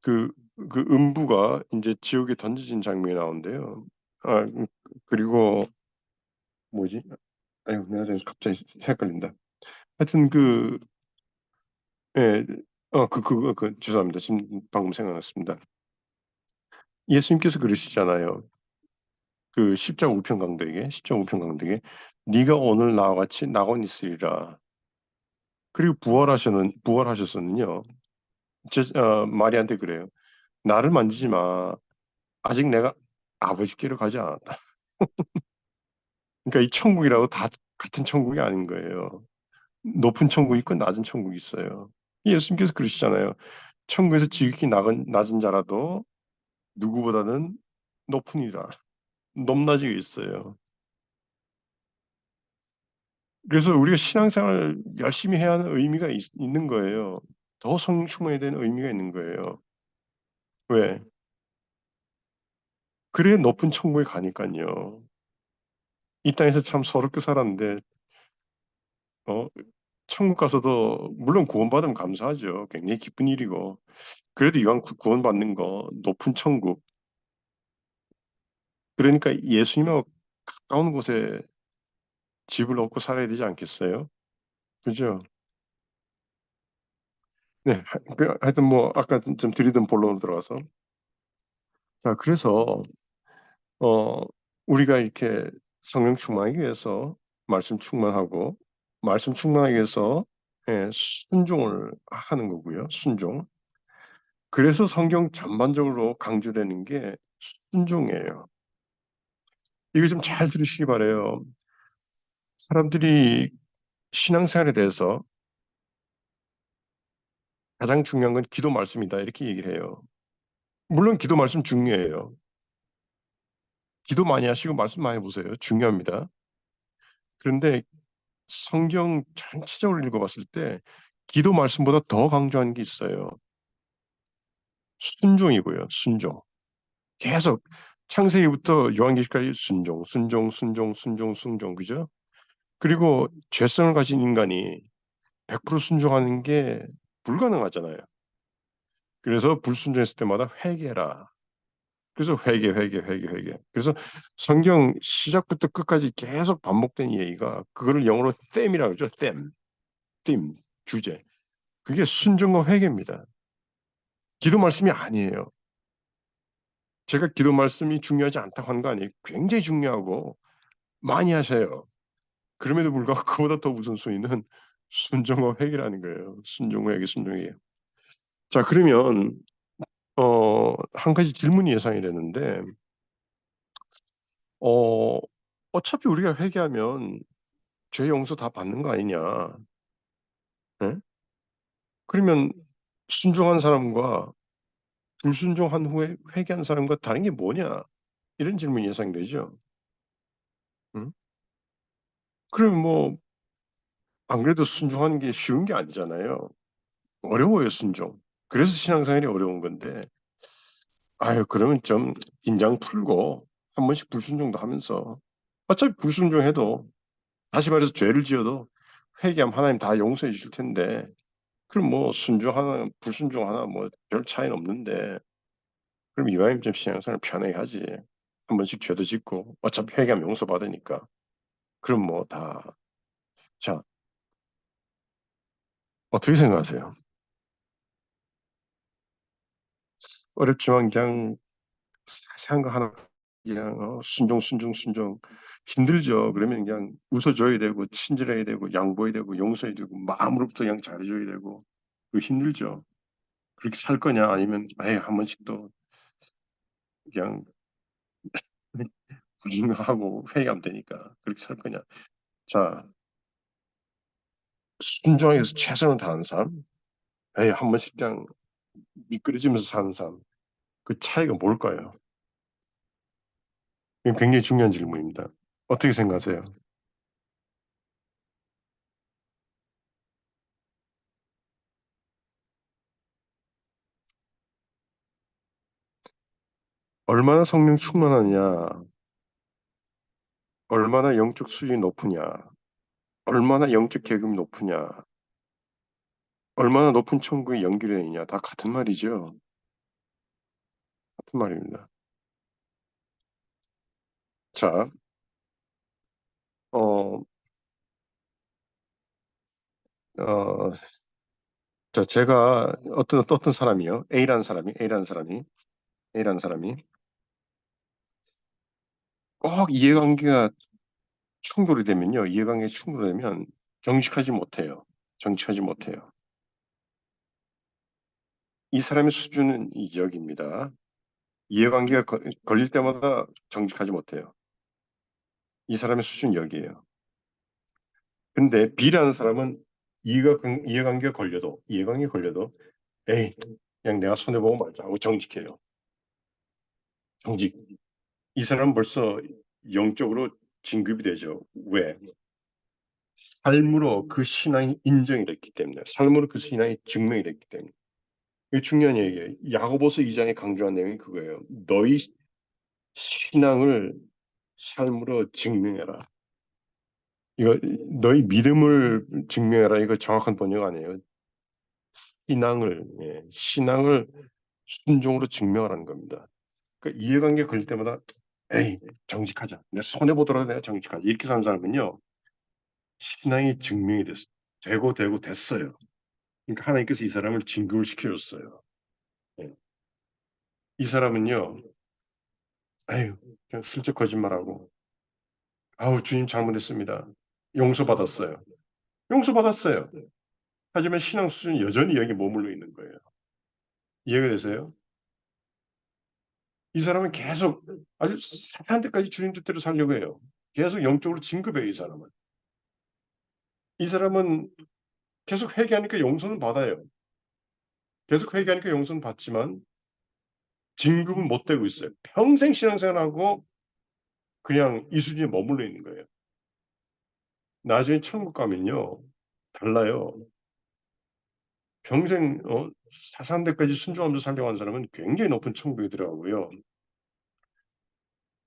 그, 그 음부가 이제 지옥에 던져진 장면이 나오는데요. 아, 그리고 뭐지? 아유, 내가 지금 갑자기 헷갈린다. 하여튼 예, 죄송합니다. 지금 방금 생각났습니다. 예수님께서 그러시잖아요. 그 십자가 우편 강도에게 네가 오늘 나와 같이 낙원 있으리라. 그리고 부활하셔서는요. 마리한테 그래요. 나를 만지지 마. 아직 내가 아버지께로 가지 않았다. 그러니까 이 천국이라고 다 같은 천국이 아닌 거예요. 높은 천국이 있고 낮은 천국이 있어요. 예수님께서 그러시잖아요. 천국에서 지극히 낮은 자라도 누구보다는 높으니라. 높낮이가 있어요. 그래서 우리가 신앙생활 열심히 해야 하는 의미가 있는 거예요. 더 성령 충만해야 되는 의미가 있는 거예요. 왜? 그래야 높은 천국에 가니까요. 이 땅에서 참 서럽게 살았는데, 어, 천국 가서도 물론 구원받으면 감사하죠. 굉장히 기쁜 일이고. 그래도 이왕 구원받는 거 높은 천국. 그러니까 예수님하고 가까운 곳에 집을 얻고 살아야 되지 않겠어요? 그죠? 네, 하여튼 뭐 아까 좀 드리던 본론으로 들어가서 자 그래서 어 우리가 이렇게 성령 충만하기 위해서 말씀 충만하고 말씀 충만하기 위해서 순종을 하는 거고요. 순종. 그래서 성경 전반적으로 강조되는 게 순종이에요. 이거 좀 잘 들으시기 바래요. 사람들이 신앙생활에 대해서 가장 중요한 건 기도 말씀이다 이렇게 얘기를 해요. 물론 기도 말씀 중요해요. 기도 많이 하시고 말씀 많이 보세요. 중요합니다. 그런데 성경 전체적으로 읽어봤을 때 기도 말씀보다 더 강조하는 게 있어요. 순종이고요. 순종. 계속 창세기부터 요한계시까지 순종, 순종, 순종, 순종, 순종. 그죠? 그리고 죄성을 가진 인간이 100% 순종하는 게 불가능하잖아요. 그래서 불순종했을 때마다 회개라. 그래서 회개, 회개, 회개, 회개. 그래서 성경 시작부터 끝까지 계속 반복된 얘기가 그거를 영어로 theme이라고 그러죠. theme, 주제. 그게 순종과 회개입니다. 기도 말씀이 아니에요. 제가 기도 말씀이 중요하지 않다고 하는 거 아니에요. 굉장히 중요하고 많이 하셔요. 그럼에도 불구하고 그보다 더 우선순위는 순종과 회개라는 거예요. 순종과 회개, 순종이에요. 자, 그러면 한 가지 질문이 예상이 되는데 어, 어차피 우리가 회개하면 죄 용서 다 받는 거 아니냐? 예? 그러면 순종한 사람과 불순종한 후에 회개한 사람과 다른 게 뭐냐? 이런 질문이 예상되죠. 응? 그럼 뭐 안 그래도 순종하는 게 쉬운 게 아니잖아요. 어려워요, 순종. 그래서 신앙생활이 어려운 건데, 아유, 그러면 좀 긴장 풀고 한 번씩 불순종도 하면서 어차피 불순종해도 다시 말해서 죄를 지어도 회개하면 하나님 다 용서해 주실 텐데 그럼 뭐 순종 하나 불순종 하나 뭐 별 차이는 없는데 그럼 이왕이면 좀 신앙생활 편하게 하지. 한 번씩 죄도 짓고 어차피 회개하면 용서받으니까 그럼 뭐 다. 자, 어떻게 생각하세요? 어렵지만 그냥 자세한 거 하나 그냥 순종 순종 순종 힘들죠. 그러면 그냥 웃어줘야 되고 친절해야 되고 양보해야 되고 용서해야 되고 마음으로부터 그냥 잘해줘야 되고 그 힘들죠. 그렇게 살 거냐 아니면 아예 한 번씩 또 그냥 불순하고 회개하면 되니까 그렇게 살 거냐. 자, 순종해서 최선을 다하는 삶, 아예 한 번씩 그냥 미끄러지면서 사는 삶, 그 차이가 뭘까요? 이건 굉장히 중요한 질문입니다. 어떻게 생각하세요? 얼마나 성령 충만하냐, 얼마나 영적 수준이 높으냐, 얼마나 영적 계급이 높으냐, 얼마나 높은 천국에 연결되어 있냐, 다 같은 말이죠. 같은 말입니다. 자, 어, 어, 자, 제가 어떤 사람이요? A라는 사람이 꼭 이해관계가 충돌이 되면요, 이해관계 충돌되면 정직하지 못해요. 정직하지 못해요. 이 사람의 수준은 여기입니다. 이해관계가 걸릴 때마다 정직하지 못해요. 이 사람의 수준 여기에요. 근데 B라는 사람은 이해관계가 걸려도 에이 그냥 내가 손해보고 말자 하고 정직해요. 정직. 이 사람은 벌써 영적으로 진급이 되죠. 왜? 삶으로 그 신앙이 인정이 됐기 때문에, 삶으로 그 신앙이 증명이 됐기 때문에. 이게 중요한 얘기예요. 야고보서 2장에 강조한 내용이 그거예요. 너희 신앙을 삶으로 증명해라. 이거 너희 믿음을 증명해라. 이거 정확한 번역 아니에요. 신앙을 순종으로 증명하라는 겁니다. 그러니까 이해관계 걸릴 때마다 에이 정직하자. 내가 손해 보더라도 내가 정직하자. 이렇게 사는 사람은요 신앙이 증명이 되고 됐어요. 그러니까 하나님께서 이 사람을 진급을 시켜줬어요. 예. 이 사람은요, 아유 그냥 슬쩍 거짓말하고 아우 주님 잘못했습니다. 용서받았어요. 용서받았어요. 하지만 신앙 수준이 여전히 여기 머물러 있는 거예요. 이해가 되세요? 이 사람은 계속 아주 사탄 때까지 주님 뜻대로 살려고 해요. 계속 영적으로 진급해요, 이 사람은. 이 사람은 계속 회개하니까 용서는 받아요. 계속 회개하니까 용서는 받지만 진급은 못 되고 있어요. 평생 신앙생활하고 그냥 이 수준에 머물러 있는 거예요. 나중에 천국 가면요. 달라요. 평생 사산대까지 순종하면서 살려고 사람은 굉장히 높은 천국에 들어가고요.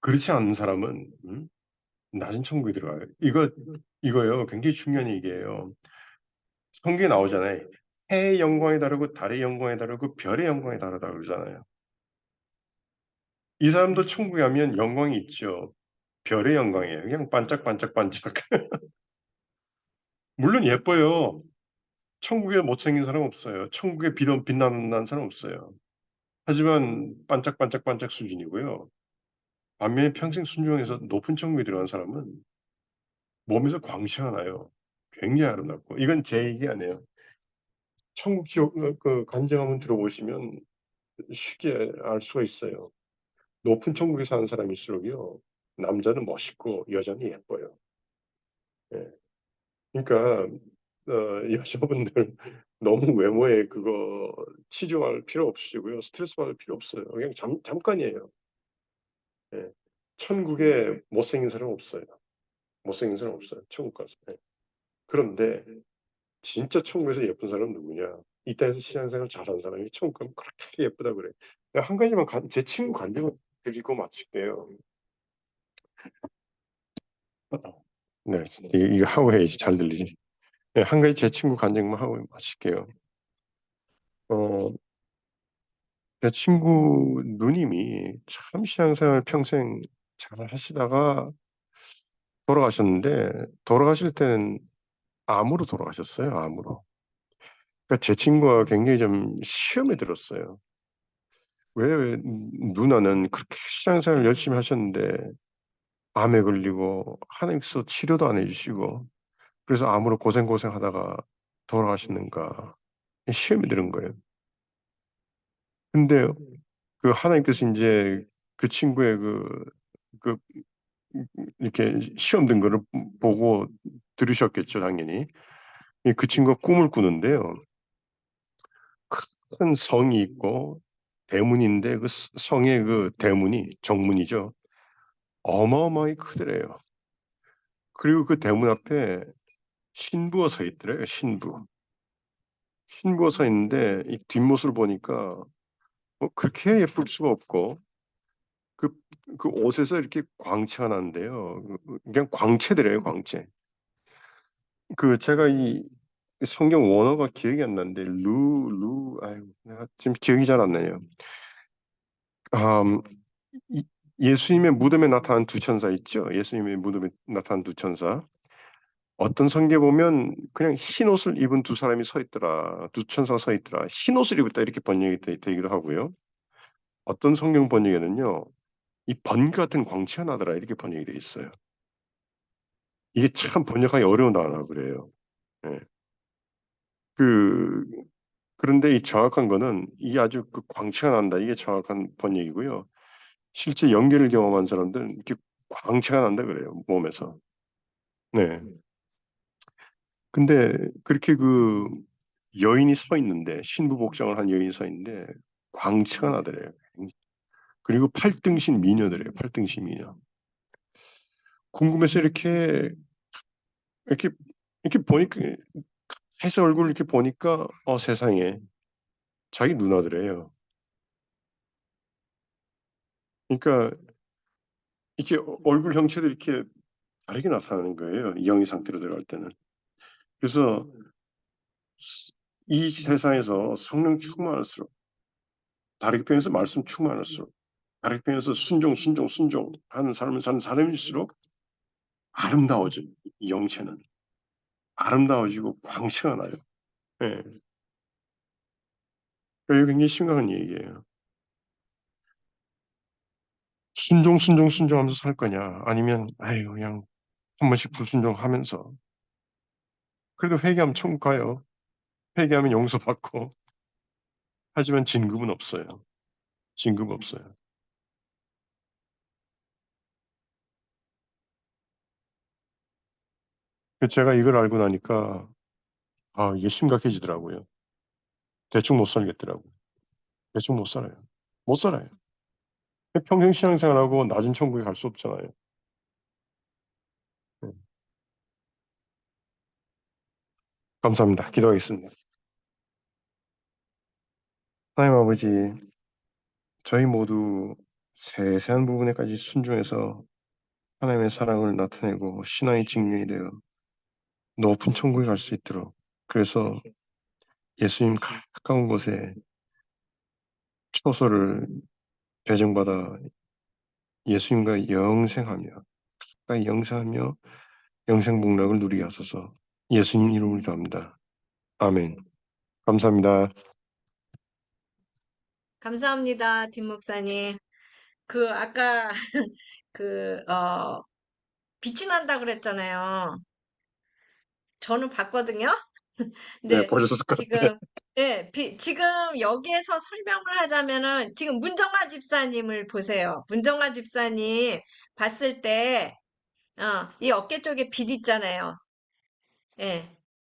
그렇지 않은 사람은 낮은 천국에 들어가요. 이거요. 굉장히 중요한 얘기예요. 성경에 나오잖아요. 해의 영광이 다르고 달의 영광이 다르고 별의 영광이 다르다 그러잖아요. 이 사람도 천국에 가면 영광이 있죠. 별의 영광이에요. 그냥 반짝반짝반짝. 물론 예뻐요. 천국에 못생긴 사람 없어요. 천국에 빛나는 사람 없어요. 하지만 반짝반짝반짝 수준이고요. 반면에 평생 순종해서 높은 천국에 들어간 사람은 몸에서 광채가 나요. 굉장히 아름답고. 이건 제 얘기 아니에요. 천국 그 간증 들어보시면 쉽게 알 수가 있어요. 높은 천국에 사는 사람일수록요. 남자는 멋있고 여자는 예뻐요. 예. 그러니까 여자분들 너무 외모에 그거 치중할 필요 없으시고요. 스트레스 받을 필요 없어요. 그냥 잠깐이에요. 예. 천국에 못생긴 사람 없어요. 못생긴 사람 없어요. 천국 가서. 예. 그런데 진짜 천국에서 예쁜 사람은 누구냐? 이 땅에서 신앙생활 잘하는 사람이 천국 가면 그렇게 예쁘다 그래. 내가 한 가지만 제 친구 간증을 드리고 마칠게요. 네, 이거 하고 해야지 잘 들리지. 네, 한 가지 제 친구 간증만 하고 마칠게요. 어, 제 친구 누님이 참 신앙생활 평생 잘 하시다가 돌아가셨는데 돌아가실 때는 암으로 돌아가셨어요. 암으로. 그러니까 제 친구가 굉장히 좀 시험에 들었어요. 왜 누나는 그렇게 신앙생활 열심히 하셨는데 암에 걸리고 하나님께서 치료도 안 해주시고 그래서 암으로 고생하다가 돌아가시는가 시험이 들은 거예요. 근데 그 하나님께서 이제 그 친구의 그 이렇게 시험 든 거를 보고 들으셨겠죠, 당연히. 그 친구가 꿈을 꾸는데요. 큰 성이 있고 대문인데 그 성의 그 대문이 정문이죠. 어마어마하게 크더래요. 그리고 그 대문 앞에 신부가 서 있더래요. 신부가 서 있는데 이 뒷모습을 보니까 그렇게 예쁠 수가 없고 그, 그 옷에서 이렇게 광채가 나는데요. 그냥 광채더래요, 광채. 그 제가 이 성경 원어가 기억이 안 나는데 아유, 내가 지금 기억이 잘 안 나요. 음, 이- 예수님의 무덤에 나타난 두 천사 있죠? 예수님의 무덤에 나타난 두 천사. 어떤 성경에 보면 그냥 흰 옷을 입은 두 사람이 서 있더라. 두 천사가 서 있더라. 흰 옷을 입었다 이렇게 번역이 되기도 하고요. 어떤 성경 번역에는요. 이 번개 같은 광채가 나더라 이렇게 번역이 돼 있어요. 이게 참 번역하기 어려운 단어라 그래요. 예. 그 그런데 이 정확한 거는 이게 아주 그 광채가 난다 이게 정확한 번역이고요. 실제 연계를 경험한 사람들은 이렇게 광채가 난다 그래요 몸에서. 네. 근데 그렇게 그 여인이 서 있는데 신부 복장을 한 여인이 서 있는데 광채가 나더래요. 그리고 팔등신 미녀들이에요. 팔등신 미녀. 궁금해서 이렇게 이렇게 보니까 해서 얼굴을 이렇게 보니까 세상에 자기 누나들이에요. 그러니까 이렇게 얼굴 형체도 이렇게 다르게 나타나는 거예요. 이영의 상태로 들어갈 때는. 그래서 이 세상에서 성령 충만할수록 다르게 표현해서 말씀 충만할수록 다르게 표현해서 순종 하는 삶을 사는 사람일수록 아름다워져. 이 영체는 아름다워지고 광채가 나요. 예. 이게 굉장히 심각한 얘기예요. 순종하면서 살 거냐? 아니면 아유 그냥 한 번씩 불순종하면서 그래도 회개하면 천국 가요. 회개하면 용서받고 하지만 진급은 없어요. 진급 없어요. 제가 이걸 알고 나니까 이게 심각해지더라고요. 대충 못 살겠더라고요. 대충 못 살아요. 못 살아요. 평생 신앙생활하고 낮은 천국에 갈 수 없잖아요. 네. 감사합니다. 기도하겠습니다. 하나님 아버지, 저희 모두 세세한 부분에까지 순종해서 하나님의 사랑을 나타내고 신앙의 증명이 되어 높은 천국에 갈 수 있도록 그래서 예수님 가까운 곳에 초소를 배정받아 예수님과 영생하며 가까이 영생하며 영생복락을 누리게 하소서 예수님 이름으로 기도합니다. 아멘. 감사합니다. 감사합니다, 김 목사님. 아까, 그, 어, 빛이 난다 그랬잖아요. 저는 봤거든요. 네, 근데 보셨을 것 같아요. 지금, 예, 지금 여기에서 설명을 하자면은, 지금 문정아 집사님을 보세요. 문정아 집사님 봤을 때, 이 어깨 쪽에 빛 있잖아요. 예.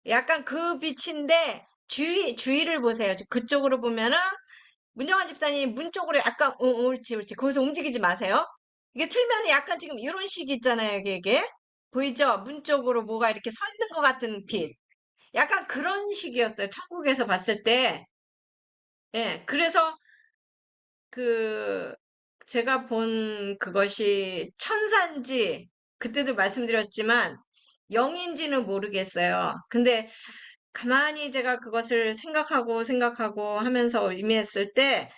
약간 그 빛인데, 주위를 보세요. 그쪽으로 보면은, 문정아 집사님 문 쪽으로 약간, 옳지. 거기서 움직이지 마세요. 이게 틀면 약간 지금 이런 식 있잖아요, 이게. 보이죠? 문 쪽으로 뭐가 이렇게 서 있는 것 같은 빛. 약간 그런 식이었어요. 천국에서 봤을 때. 예, 그래서 그 제가 본 그것이 천사인지 그때도 말씀드렸지만 영인지는 모르겠어요. 근데 가만히 제가 그것을 생각하고 하면서 의미했을 때,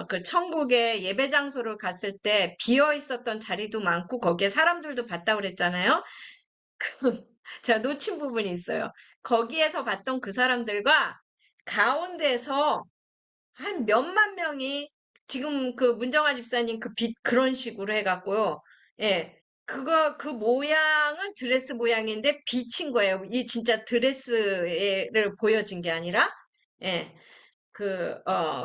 그 천국의 예배 장소를 갔을 때 비어 있었던 자리도 많고 거기에 사람들도 봤다고 그랬잖아요. 제가 놓친 부분이 있어요. 거기에서 봤던 그 사람들과 가운데서 한 몇만 명이 지금 그 문정아 집사님 그 빛 그런 식으로 해갖고요. 예. 그 모양은 드레스 모양인데 비친 거예요. 이 진짜 드레스를 보여진 게 아니라. 예.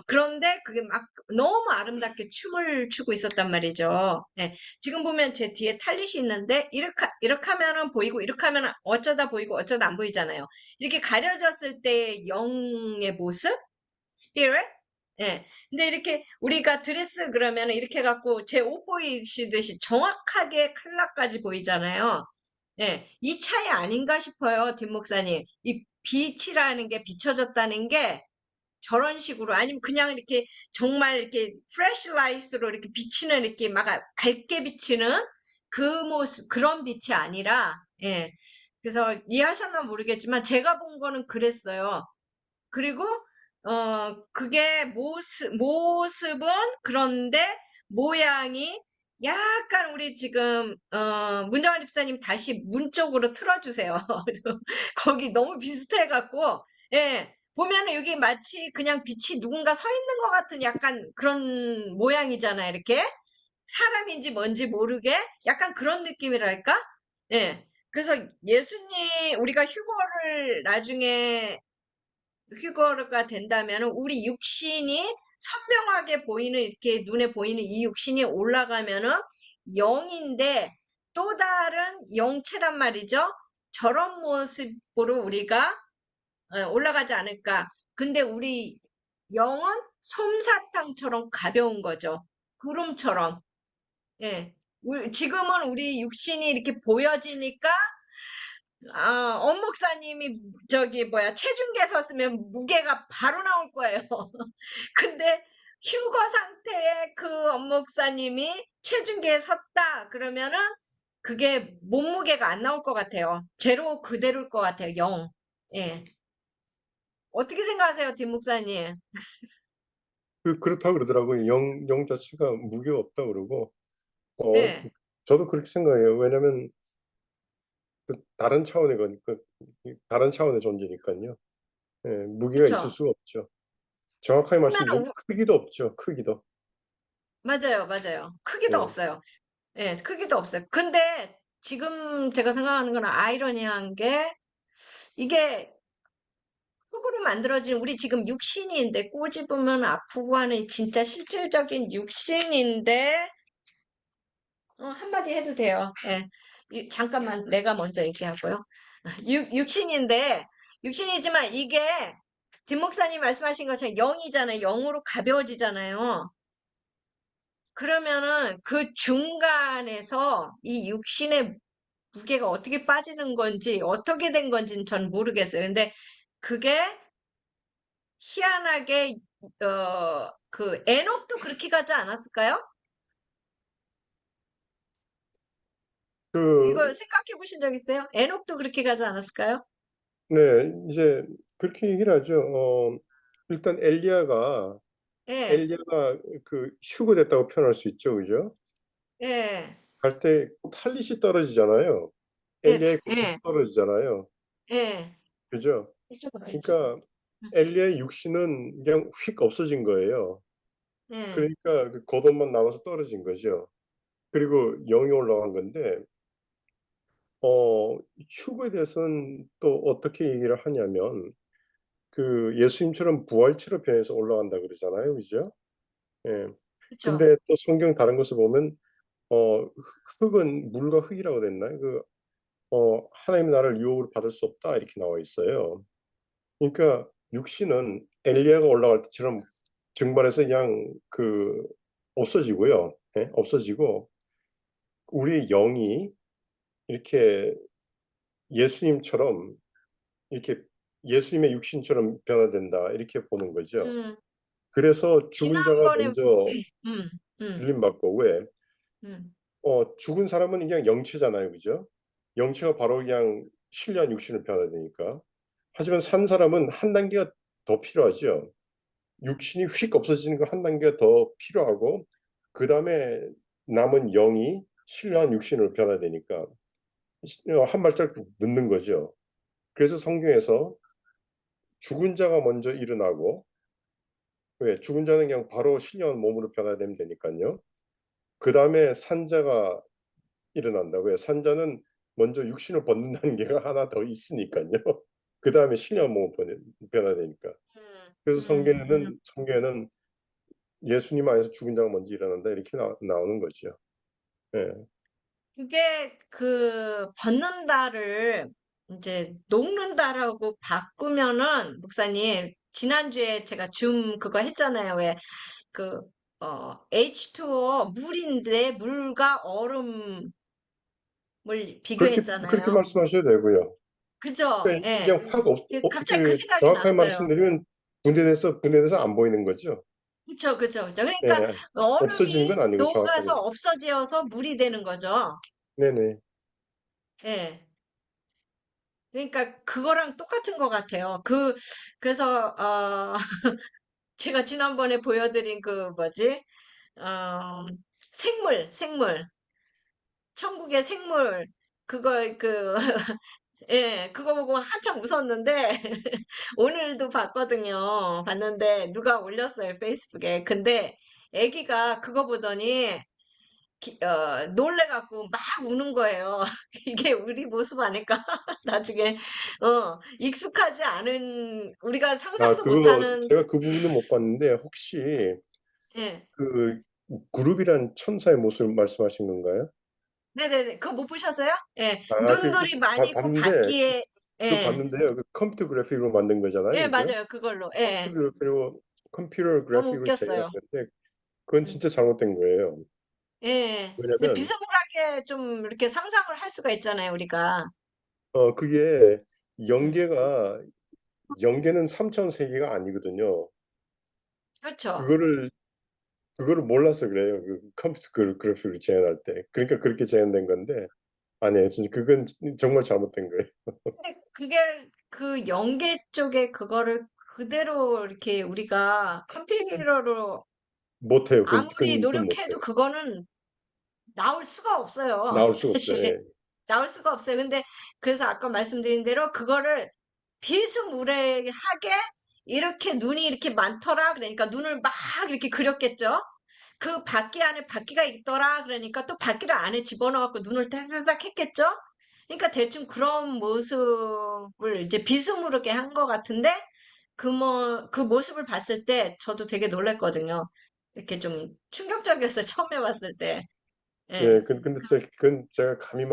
그런데 그게 막 너무 아름답게 춤을 추고 있었단 말이죠. 예. 지금 보면 제 뒤에 탈릿이 있는데, 이렇게 하면은 보이고, 이렇게 하면은 어쩌다 보이고, 어쩌다 안 보이잖아요. 이렇게 가려졌을 때 영의 모습? spirit? 예. 근데 이렇게 우리가 드레스 그러면 이렇게 해갖고 제 옷 보이시듯이 정확하게 컬러까지 보이잖아요. 예. 이 차이 아닌가 싶어요, 뒷 목사님. 이 빛이라는 게 비춰졌다는 게 저런 식으로 아니면 그냥 이렇게 정말 이렇게 플래시라이트로 이렇게 비치는 이렇게 막 밝게 비치는 그 모습 그런 빛이 아니라 예. 그래서 이해하셨나 모르겠지만 제가 본 거는 그랬어요. 그리고 그게 모습은 그런데 모양이 약간 우리 지금 문정환 집사님 다시 문 쪽으로 틀어주세요. 거기 너무 비슷해갖고 예 보면은 여기 마치 그냥 빛이 누군가 서 있는 것 같은 약간 그런 모양이잖아요. 이렇게 사람인지 뭔지 모르게 약간 그런 느낌이랄까? 예. 그래서 예수님 우리가 휴거를 나중에 휴거가 된다면 우리 육신이 선명하게 보이는 이렇게 눈에 보이는 이 육신이 올라가면은 영인데 또 다른 영체란 말이죠. 저런 모습으로 우리가 올라가지 않을까. 근데 우리 영은 솜사탕처럼 가벼운 거죠. 구름처럼. 예. 지금은 우리 육신이 이렇게 보여지니까 엄 목사님이 저기 뭐야 체중계 섰으면 무게가 바로 나올 거예요. 근데 휴거 상태의 그 엄 목사님이 체중계에 섰다 그러면은 그게 몸무게가 안 나올 것 같아요. 제로 그대로일 것 같아요. 0. 예. 어떻게 생각하세요, 뒷 목사님? 그렇다고 그러더라고요. 영 자체가 무게가 없다 그러고, 어, 네, 저도 그렇게 생각해요. 왜냐면 다른 차원의 거니까, 다른 차원의 존재니까요. 예, 무게가 있을 그쵸. 수가 없죠. 정확하게 말씀드리면 그러면 크기도 없죠. 크기도. 맞아요. 크기도 예. 없어요. 예, 크기도 없어요. 근데 지금 제가 생각하는 건 아이러니한 게 이게 흙으로 만들어진 우리 지금 육신인데 꼬집으면 아프고 하는 진짜 실질적인 육신인데 한마디 해도 돼요. 예. 잠깐만 내가 먼저 얘기하고요. 육신인데 육신이지만 이게 뒷 목사님 말씀하신 것처럼 영이잖아요. 영으로 가벼워지잖아요. 그러면은 그 중간에서 이 육신의 무게가 어떻게 빠지는 건지 어떻게 된 건지는 전 모르겠어요. 근데 그게 희한하게 그 에녹도 그렇게 가지 않았을까요? 그, 이걸 생각해 보신 적 있어요? 에녹도 그렇게 가지 않았을까요? 네, 이제 그렇게 얘기를 하죠. 일단 예, 엘리야가 그 휴거됐다고 표현할 수 있죠, 그죠? 예, 갈 때 탈릿이 떨어지잖아요. 예, 엘리야의 구속이 예, 떨어지잖아요. 예. 그죠? 이쪽으로, 이쪽으로. 그러니까 엘리야의 육신은 그냥 휙 없어진 거예요. 예, 그러니까 그 겉옷만 남아서 떨어진 거죠. 그리고 영이 올라간 건데, 휴거에 대해서는 또 어떻게 얘기를 하냐면, 그 예수님처럼 부활체로 변해서 올라간다 그러잖아요, 그죠? 예. 그쵸. 근데 또 성경 다른 것을 보면, 흙은 물과 흙이라고 됐나요? 하나님의 나라를 유업으로 받을 수 없다 이렇게 나와 있어요. 그러니까 육신은 엘리야가 올라갈 때처럼 증발해서 그냥 없어지고요. 예? 없어지고 우리의 영이 이렇게 예수님처럼 이렇게 예수님의 육신처럼 변화된다 이렇게 보는 거죠. 음, 그래서 죽은 자가 지난번에, 먼저 음, 음, 들림받고 왜? 음, 죽은 사람은 그냥 영체잖아요, 그죠? 영체가 바로 그냥 신령한 육신을 변화되니까. 하지만 산 사람은 한 단계가 더 필요하죠. 육신이 휙 없어지는 거 한 단계가 더 필요하고 그 다음에 남은 영이 신령한 육신으로 변화되니까 한 발짝 늦는 거죠. 그래서 성경에서 죽은 자가 먼저 일어나고 왜 죽은 자는 그냥 바로 신령한 몸으로 변화되면 되니까요. 그 다음에 산자가 일어난다. 왜 산자는 먼저 육신을 벗는다는 게 하나 더 있으니까요. 그 다음에 신령한 몸으로 변화되니까. 그래서 성경에는 예수님 안에서 죽은 자가 먼저 일어난다 이렇게 나오는 거죠. 예. 그게 그 벗는다를 이제 녹는다라고 바꾸면은 목사님 지난주에 제가 줌 그거 했잖아요. 왜 그 H2O 물인데 물과 얼음을 그렇게 비교했잖아요. 말씀하셔도 되고요. 그죠? 그러니까 예. 그냥 확 없, 갑자기 그 생각이 정확하게 났어요. 말씀드리면 분해돼서 안 보이는 거죠. 그쵸, 그쵸, 그쵸. 그러니까 예. 없어지는 얼음이 건 아니고 녹아서 정확하게. 없어져서 물이 되는 거죠. 네네. 예. 그러니까 그거랑 똑같은 것 같아요. 그래서 제가 지난번에 보여드린 그 뭐지? 어, 생물, 천국의 생물, 그거 예, 그거 보고 한참 웃었는데 오늘도 봤거든요. 봤는데 누가 올렸어요, 페이스북에. 근데 애기가 그거 보더니 놀래갖고 막 우는 거예요. 이게 우리 모습 아닐까? 나중에, 익숙하지 않은, 우리가 상상도 그거 못하는, 제가 그 부분은 못 봤는데 혹시 예. 그 그룹이란 천사의 모습을 말씀하신 건가요? 네네네. 그거 못 보셨어요? 예. 그 눈들이 많이 있고, 봤는데 바퀴에, 그거 예. 봤는데요. 그 컴퓨터 그래픽으로 만든 거잖아요, 예, 그죠? 맞아요. 그걸로. 컴퓨터 예. 그래픽으로 컴퓨터 너무 그래픽으로 웃겼어요. 재현하는데 그건 음. 진짜 잘못된 거예요. 예. 근데 왜냐면 비스무리하게 좀 이렇게 상상을 할 수가 있잖아요, 우리가. 그게 음. 연계가 연계는 3천 세기가 아니거든요. 그렇죠. 그거를 그거를 몰라서 그래요. 그 컴퓨터 그래픽으로 재현할 때. 그러니까 그렇게 재현된 건데 아니에요. 진짜 그건 정말 잘못된 거예요. 근데 그게 그 연계 쪽에 그거를 그대로 이렇게 우리가 컴퓨터로 못해요. 아무리 그건 노력해도 못해요. 그거는 나올 수가 없어요. 나올 수가 없어요. 사실. 예. 나올 수가 없어요. 근데 그래서 아까 말씀드린 대로 그거를 비스무리하게 이렇게 눈이 이렇게 많더라. 그러니까 눈을 막 이렇게 그렸겠죠. 그 바퀴 안에 바퀴가 있더라. 그러니까 또 바퀴를 안에 집어넣어갖고 눈을 따다닥 했겠죠. 그러니까 대충 그런 모습을 이제 비스무리하게 한 것 같은데 그 모습을 봤을 때 저도 되게 놀랬거든요. 이렇게 좀 충격적이었어요. 처음에 봤을 때. 예, 예. 근데 그건 제가 감히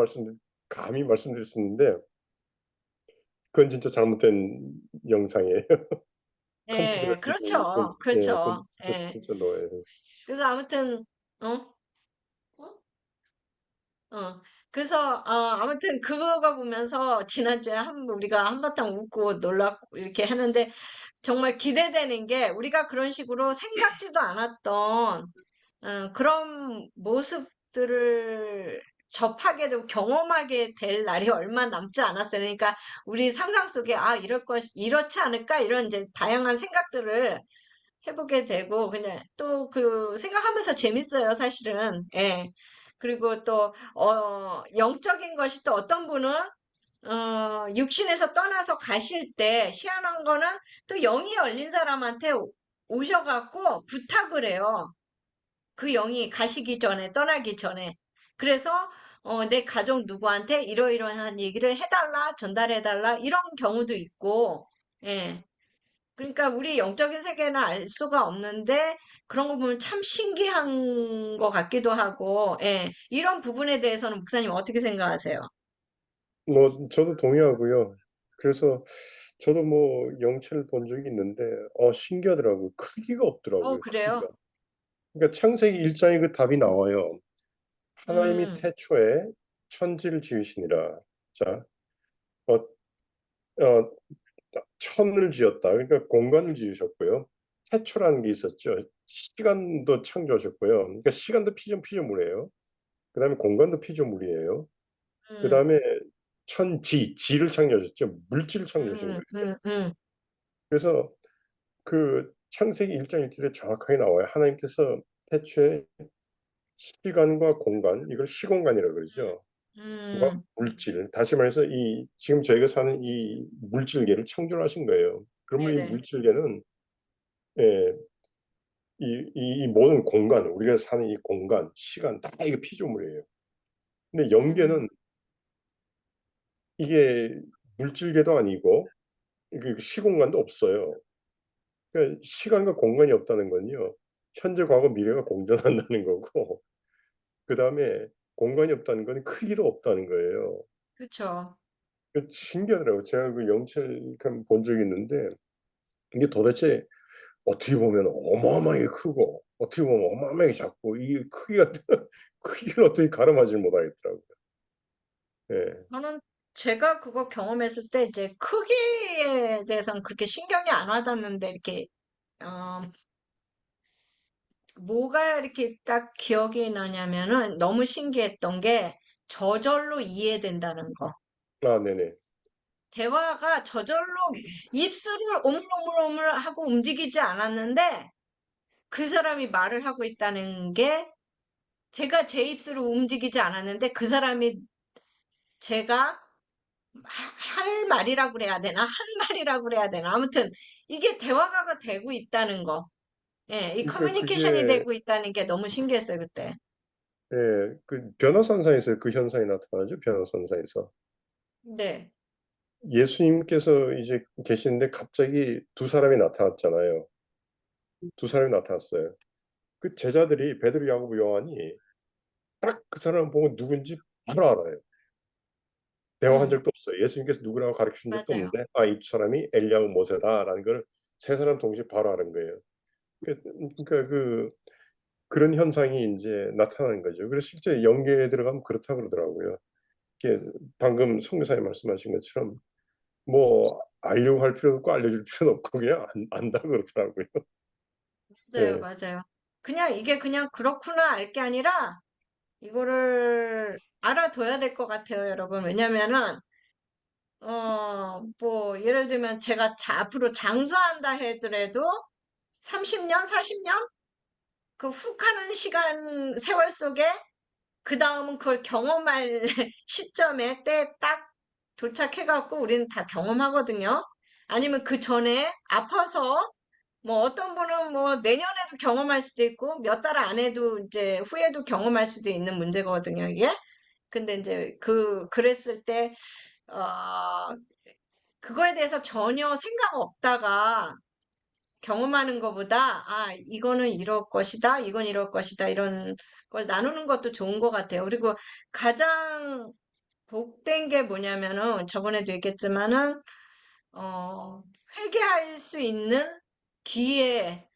말씀드릴 수 있는데 그건 진짜 잘못된 영상이에요. 컴퓨터 예, 그래픽이 그렇죠. 그건 그렇죠. 예. 진짜 노예요. 그래서 아무튼, 어? 어? 그래서, 아무튼 그거 보면서 지난주에 우리가 한바탕 웃고 놀랐고 이렇게 하는데 정말 기대되는 게 우리가 그런 식으로 생각지도 않았던 그런 모습들을 접하게 되고 경험하게 될 날이 얼마 남지 않았어요. 그러니까 우리 상상 속에 이렇지 않을까? 이런 이제 다양한 생각들을 해보게 되고 그냥 또 그 생각하면서 재밌어요, 사실은. 예. 그리고 또 영적인 것이 또 어떤 분은 육신에서 떠나서 가실 때 희한한 거는 또 영이 열린 사람한테 오셔갖고 부탁을 해요. 그 영이 가시기 전에, 떠나기 전에. 그래서 내 가족 누구한테 이러이러한 얘기를 해달라, 전달해달라, 이런 경우도 있고, 예. 그러니까 우리 영적인 세계는 알 수가 없는데 그런 거 보면 참 신기한 것 같기도 하고, 예. 이런 부분에 대해서는 목사님 어떻게 생각하세요? 뭐 저도 동의하고요. 그래서 저도 뭐 영체를 본 적이 있는데 신기하더라고요. 크기가 없더라고요. 크기가. 그래요? 그러니까 창세기 1장에 그 답이 나와요. 하나님이 음, 태초에 천지를 지으시니라. 자, 어, 어, 천을 지었다. 그러니까 공간을 지으셨고요. 태초라는 게 있었죠. 시간도 창조하셨고요. 그러니까 시간도 피조물이에요. 그다음에 공간도 피조물이에요. 음, 그다음에 지를 창조하셨죠. 물질을 창조하신 음, 거예요. 음, 음, 그래서 그 창세기 1장 1절에 정확하게 나와요. 하나님께서 태초에 시간과 공간, 이걸 시공간이라고 그러죠. 과 음, 물질, 다시 말해서 이 지금 저희가 사는 이 물질계를 창조하신 거예요. 그러면 이 네네. 물질계는 예, 이 모든 공간, 우리가 사는 이 공간, 시간 다 이게 피조물이에요. 근데 음, 영계는 이게 물질계도 아니고 이게 시공간도 없어요. 그러니까 시간과 공간이 없다는 건요. 현재, 과거, 미래가 공존한다는 거고, 그 다음에 공간이 없다는 건 크기도 없다는 거예요. 그쵸. 그 신기하더라고요. 제가 그 영철함 본 적이 있는데 이게 도대체 어떻게 보면 어마어마하게 크고 어떻게 보면 어마어마하게 작고 이 크기가 크기를 어떻게 가늠하지 못하겠더라고요. 예. 저는 제가 그거 경험했을 때 이제 크기에 대해서는 그렇게 신경이 안 와닿는데 이렇게 어, 뭐가 이렇게 딱 기억이 나냐면은 너무 신기했던 게 저절로 이해된다는 거. 아, 네네. 대화가 저절로 입술을 오물오물오물 하고 움직이지 않았는데 그 사람이 말을 하고 있다는 게 제가 제 입술을 움직이지 않았는데 그 사람이 제가 할 말이라고 그래야 되나? 한 말이라고 그래야 되나? 아무튼 이게 대화가 되고 있다는 거. 예, 이 그러니까 커뮤니케이션이 그게 되고 있다는 게 너무 신기했어요, 그때. 그 변화선상에서 그 현상이 나타나죠. 변화선상에서 네. 예수님께서 이제 계시는데 갑자기 두 사람이 나타났잖아요. 두 사람이 나타났어요. 그 제자들이 베드로, 야고보, 요한이 딱 그 사람을 보고 누군지 바로 알아요. 대화한 음, 적도 없어요. 예수님께서 누구라고 가르쳐 준 적도 맞아요. 없는데 아, 이 사람이 엘리야고 모세다라는 걸 세 사람 동시에 바로 아는 거예요. 그러니까 그런 현상이 이제 나타나는 거죠. 그래서 실제 연계에 들어가면 그렇다 그러더라고요. 이게 방금 성교사님 말씀하신 것처럼 뭐 알려고 할 필요도 없고 알려줄 필요도 없고 그냥 안다 그러더라고요. 맞아요, 예. 맞아요. 그냥 이게 그냥 그렇구나 알 게 아니라 이거를 알아둬야 될 것 같아요, 여러분. 왜냐면은, 뭐, 예를 들면 제가 앞으로 장수한다 하더라도 30년, 40년? 그 훅 하는 세월 속에 그 다음은 그걸 경험할 시점에 때 딱 도착해갖고 우리는 다 경험하거든요. 아니면 그 전에 아파서 뭐 어떤 분은 뭐 내년에도 경험할 수도 있고 몇 달 안에도 이제 후에도 경험할 수도 있는 문제거든요, 이게. 근데 이제 그랬을 때, 어, 그거에 대해서 전혀 생각 없다가 경험하는 것보다, 아, 이거는 이럴 것이다, 이건 이럴 것이다, 이런 걸 나누는 것도 좋은 것 같아요. 그리고 가장 복된 게 뭐냐면은, 저번에도 얘기했지만은, 회개할 수 있는 기회,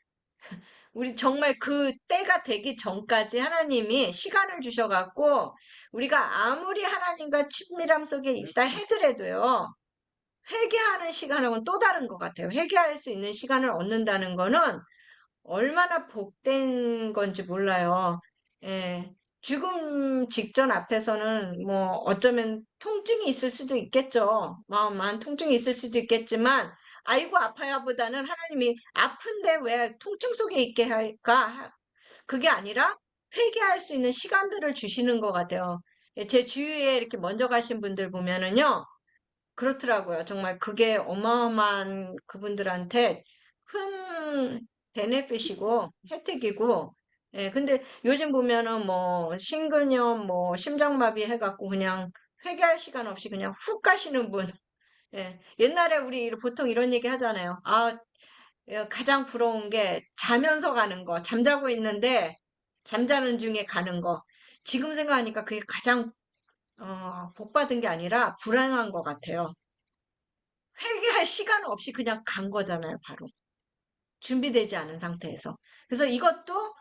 우리 정말 그 때가 되기 전까지 하나님이 시간을 주셔갖고, 우리가 아무리 하나님과 친밀함 속에 있다 해더라도요, 회개하는 시간하고는 또 다른 것 같아요. 회개할 수 있는 시간을 얻는다는 거는 얼마나 복된 건지 몰라요. 예. 죽음 직전 앞에서는 뭐 어쩌면 통증이 있을 수도 있겠죠. 마음만 통증이 있을 수도 있겠지만, 아이고 아파야보다는 하나님이 아픈데 왜 통증 속에 있게 할까? 그게 아니라 회개할 수 있는 시간들을 주시는 것 같아요. 예, 제 주위에 이렇게 먼저 가신 분들 보면은요, 그렇더라고요. 정말 그게 어마어마한 그분들한테 큰 베네핏이고 혜택이고, 예, 근데 요즘 보면은 뭐 심근염, 뭐 심장마비 해갖고 그냥 회개할 시간 없이 그냥 훅 가시는 분. 예, 옛날에 우리 보통 이런 얘기 하잖아요. 아, 가장 부러운 게 자면서 가는 거, 잠자고 있는데 잠자는 중에 가는 거. 지금 생각하니까 그게 가장 복 받은 게 아니라 불행한 것 같아요. 회개할 시간 없이 그냥 간 거잖아요, 바로. 준비되지 않은 상태에서. 그래서 이것도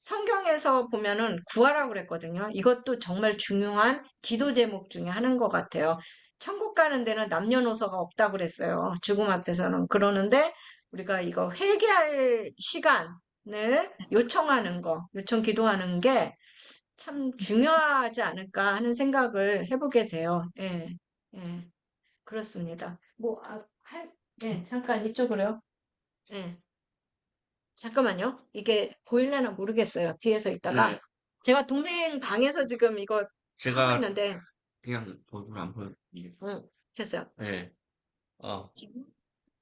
성경에서 보면은 구하라고 그랬거든요. 이것도 정말 중요한 기도 제목 중에 하나인 것 같아요. 천국 가는 데는 남녀노소가 없다고 그랬어요. 죽음 앞에서는. 그러는데 우리가 이거 회개할 시간을 요청하는 거, 요청 기도하는 게 참 중요하지 않을까 하는 생각을 해보게 돼요. 예, 예, 그렇습니다. 뭐, 예, 잠깐 이쪽으로요. 예. 잠깐만요. 이게 보일려나 모르겠어요. 뒤에서 있다가. 네, 제가 동생 방에서 지금 이거 하고 제가 있는데, 그냥 얼굴 안 보여. 이게. 응, 됐어요. 네,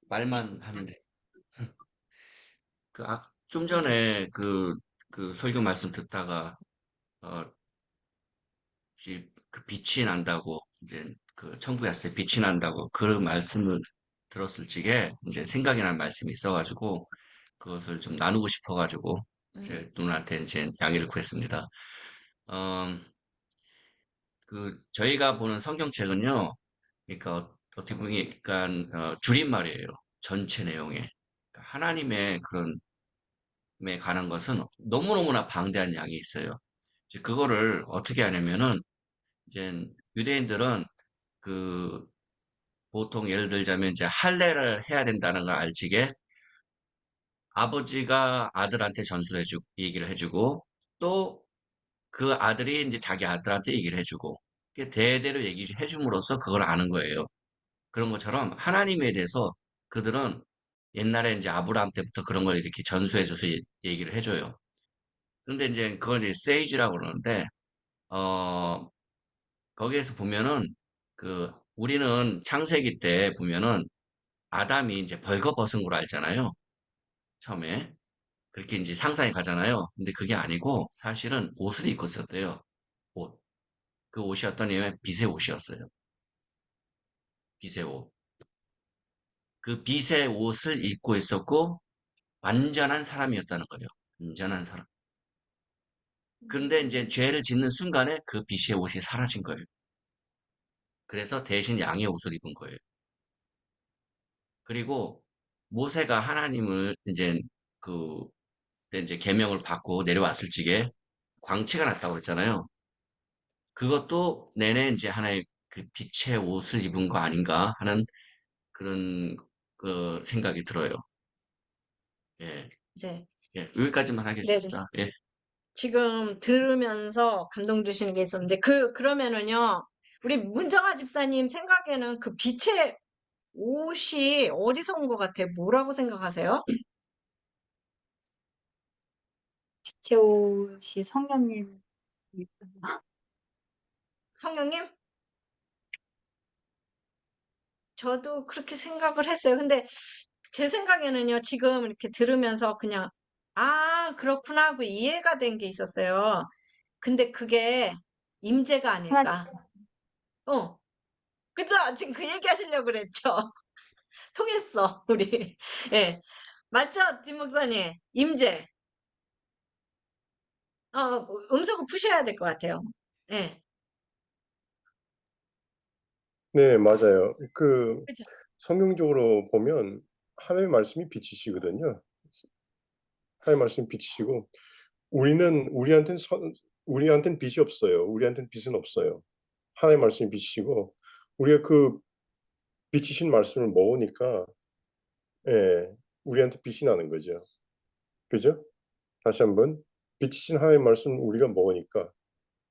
말만 하면 돼. 좀 전에 그 설교 말씀 듣다가, 어, 그 빛이 난다고, 이제 그 천국에 왔을 때 빛이 난다고 그런 말씀을 들었을 적에 이제 생각이 난 말씀이 있어가지고, 그것을 좀 나누고 싶어가지고, 음, 제 누나한테 이제 양해를 구했습니다. 어, 저희가 보는 성경책은요, 그러니까 어떻게 보면 약간 줄임말이에요. 전체 내용에. 그러니까 하나님의 그런 에 관한 것은 너무너무나 방대한 양이 있어요. 이제 그거를 어떻게 하냐면은 이제 유대인들은 그 보통 예를 들자면 이제 할례를 해야 된다는 걸 알지게 아버지가 아들한테 전수를 얘기를 해주고 또 그 아들이 이제 자기 아들한테 얘기를 해주고 이게 대대로 얘기해 줌으로써 그걸 아는 거예요. 그런 것처럼 하나님에 대해서 그들은 옛날에 이제 아브라함 때부터 그런 걸 이렇게 전수해줘서 얘기를 해줘요. 근데 이제 그걸 이제 세이지라고 그러는데, 어, 거기에서 보면은 우리는 창세기 때 보면은 아담이 이제 벌거벗은 걸 알잖아요. 처음에. 그렇게 이제 상상이 가잖아요. 근데 그게 아니고 사실은 옷을 입고 있었대요. 옷. 그 옷이 어떤 냐면 빛의 옷이었어요. 빛의 옷. 그 빛의 옷을 입고 있었고 완전한 사람이었다는 거예요. 완전한 사람. 근데 이제 죄를 짓는 순간에 그 빛의 옷이 사라진 거예요. 그래서 대신 양의 옷을 입은 거예요. 그리고 모세가 하나님을 이제 계명을 받고 내려왔을 적에 광채가 났다고 했잖아요. 그것도 내내 이제 하나의 그 빛의 옷을 입은 거 아닌가 하는 그런 그 생각이 들어요. 예, 네. 예, 여기까지만 네네. 하겠습니다. 예. 지금 들으면서 감동 주시는 게 있었는데, 그러면은요, 우리 문정아 집사님 생각에는 그 빛의 옷이 어디서 온 것 같아요? 뭐라고 생각하세요? 빛의 옷이 성령님. 성령님? 저도 그렇게 생각을 했어요. 근데 제 생각에는요, 지금 이렇게 들으면서 그냥, 아, 그렇구나 하고 이해가 된 게 있었어요. 근데 그게 임재가 하나님. 아닐까. 어, 그죠? 지금 그 얘기 하시려고 그랬죠? 통했어, 우리. 예. 맞죠? 김 목사님. 임재. 음성을 푸셔야 될 것 같아요. 예. 네, 맞아요. 그죠? 성경적으로 보면 하나님의 말씀이 빛이시거든요. 하나님의 말씀이 빛이시고 우리한테는 빛이 없어요. 우리한테는 빛은 없어요. 하나님의 말씀이 빛이시고 우리가 그 빛이신 말씀을 먹으니까 예, 우리한테 빛이 나는 거죠. 그죠? 다시 한번 빛이신 하나님의 말씀을 우리가 먹으니까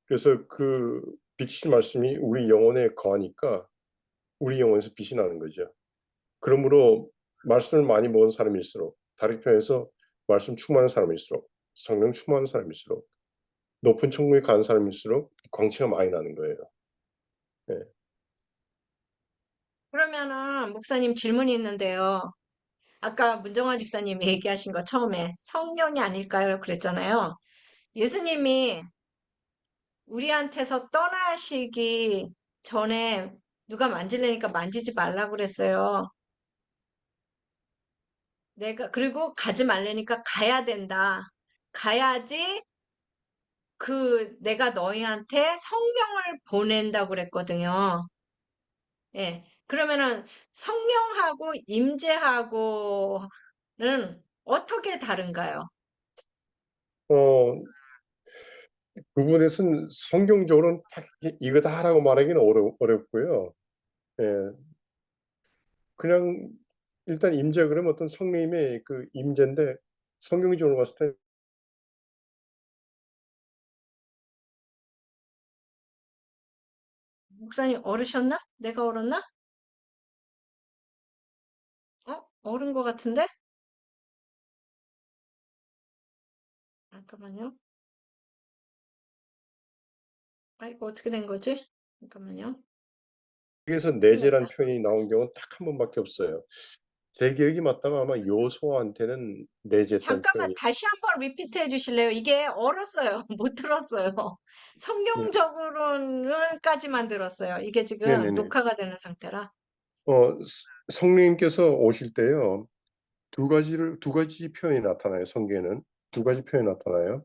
그래서 그 빛이신 말씀이 우리 영혼에 거하니까 우리 영혼에서 빛이 나는 거죠. 그러므로 말씀을 많이 먹은 사람일수록 다르게 표현해서 말씀 충만한 사람일수록 성령 충만한 사람일수록 높은 천국에 가는 사람일수록 광채가 많이 나는 거예요. 예. 그러면은, 목사님 질문이 있는데요. 아까 문정아 집사님이 얘기하신 거 처음에 성령이 아닐까요? 그랬잖아요. 예수님이 우리한테서 떠나시기 전에 누가 만지려니까 만지지 말라고 그랬어요. 그리고 가지 말라니까 가야 된다. 가야지 내가 너희한테 성령을 보낸다고 그랬거든요. 예. 그러면은 성령하고 임재하고는 어떻게 다른가요? 어, 부분에서는 성경적으로는 딱 이거다라고 말하기는 어렵고요. 예, 그냥 일단 임재 그러면 어떤 성령님의 그 임재인데 성경적으로 봤을 때 목사님 얼으셨나? 내가 얼었나? 얼은 것 같은데? 잠깐만요. 아, 이거 어떻게 된 거지? 잠깐만요. 여기서 큰일 내재란 났다. 표현이 나온 경우는 딱 한 번밖에 없어요. 제 기억이 맞다면 아마 요소한테는 내재했던 잠깐만 표현이. 다시 한번 리피트 해 주실래요? 이게 얼었어요. 못 들었어요. 네, 성경적으로는까지만 들었어요. 이게 지금 네네네. 녹화가 되는 상태라. 성령님께서 오실 때요, 두 가지 표현이 나타나요, 성경에는. 두 가지 표현이 나타나요.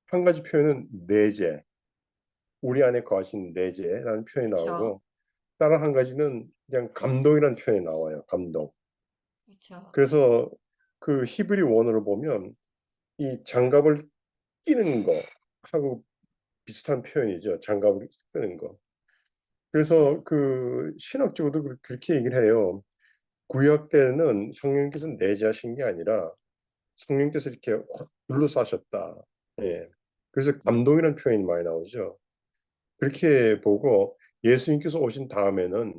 한 가지 표현은 내재, 우리 안에 거하신 내재라는 표현이 그쵸? 나오고, 다른 한 가지는 그냥 감동이라는 표현이 나와요, 감동. 그쵸? 그래서 그 히브리 원어를 보면 이 장갑을 끼는 거 하고 비슷한 표현이죠, 장갑을 끼는 거. 그래서 그 신학적으로도 그렇게 얘기를 해요. 구약 때는 성령께서 내재하신 게 아니라 성령께서 이렇게 확 둘러싸셨다. 예. 그래서 감동이라는 표현이 많이 나오죠. 그렇게 보고 예수님께서 오신 다음에는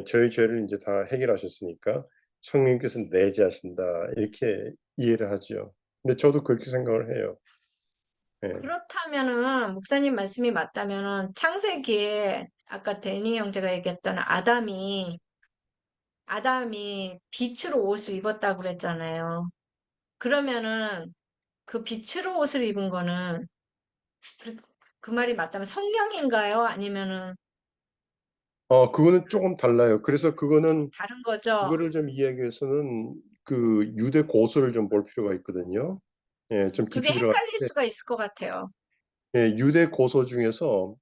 저희 죄를 이제 다 해결하셨으니까 성령께서 내재하신다. 이렇게 이해를 하죠. 근데 저도 그렇게 생각을 해요. 예. 그렇다면은 목사님 말씀이 맞다면은 창세기에 아까 데니 형제가 얘기했던 아담이 빛으로 옷을 입었다고 그랬잖아요. 그러면은 그 빛으로 옷을 입은 거는 그, 그 말이 맞다면 성령인가요? 아니면은 그거는 조금 달라요. 그래서 그거는 다른 거죠? 그거를 좀 이해하기 위해서는 그 유대 고서를 좀 볼 필요가 있거든요. 예, 좀 그게 깊이 들어갈 헷갈릴 때 수가 있을 것 같아요. 유대 고서 중에서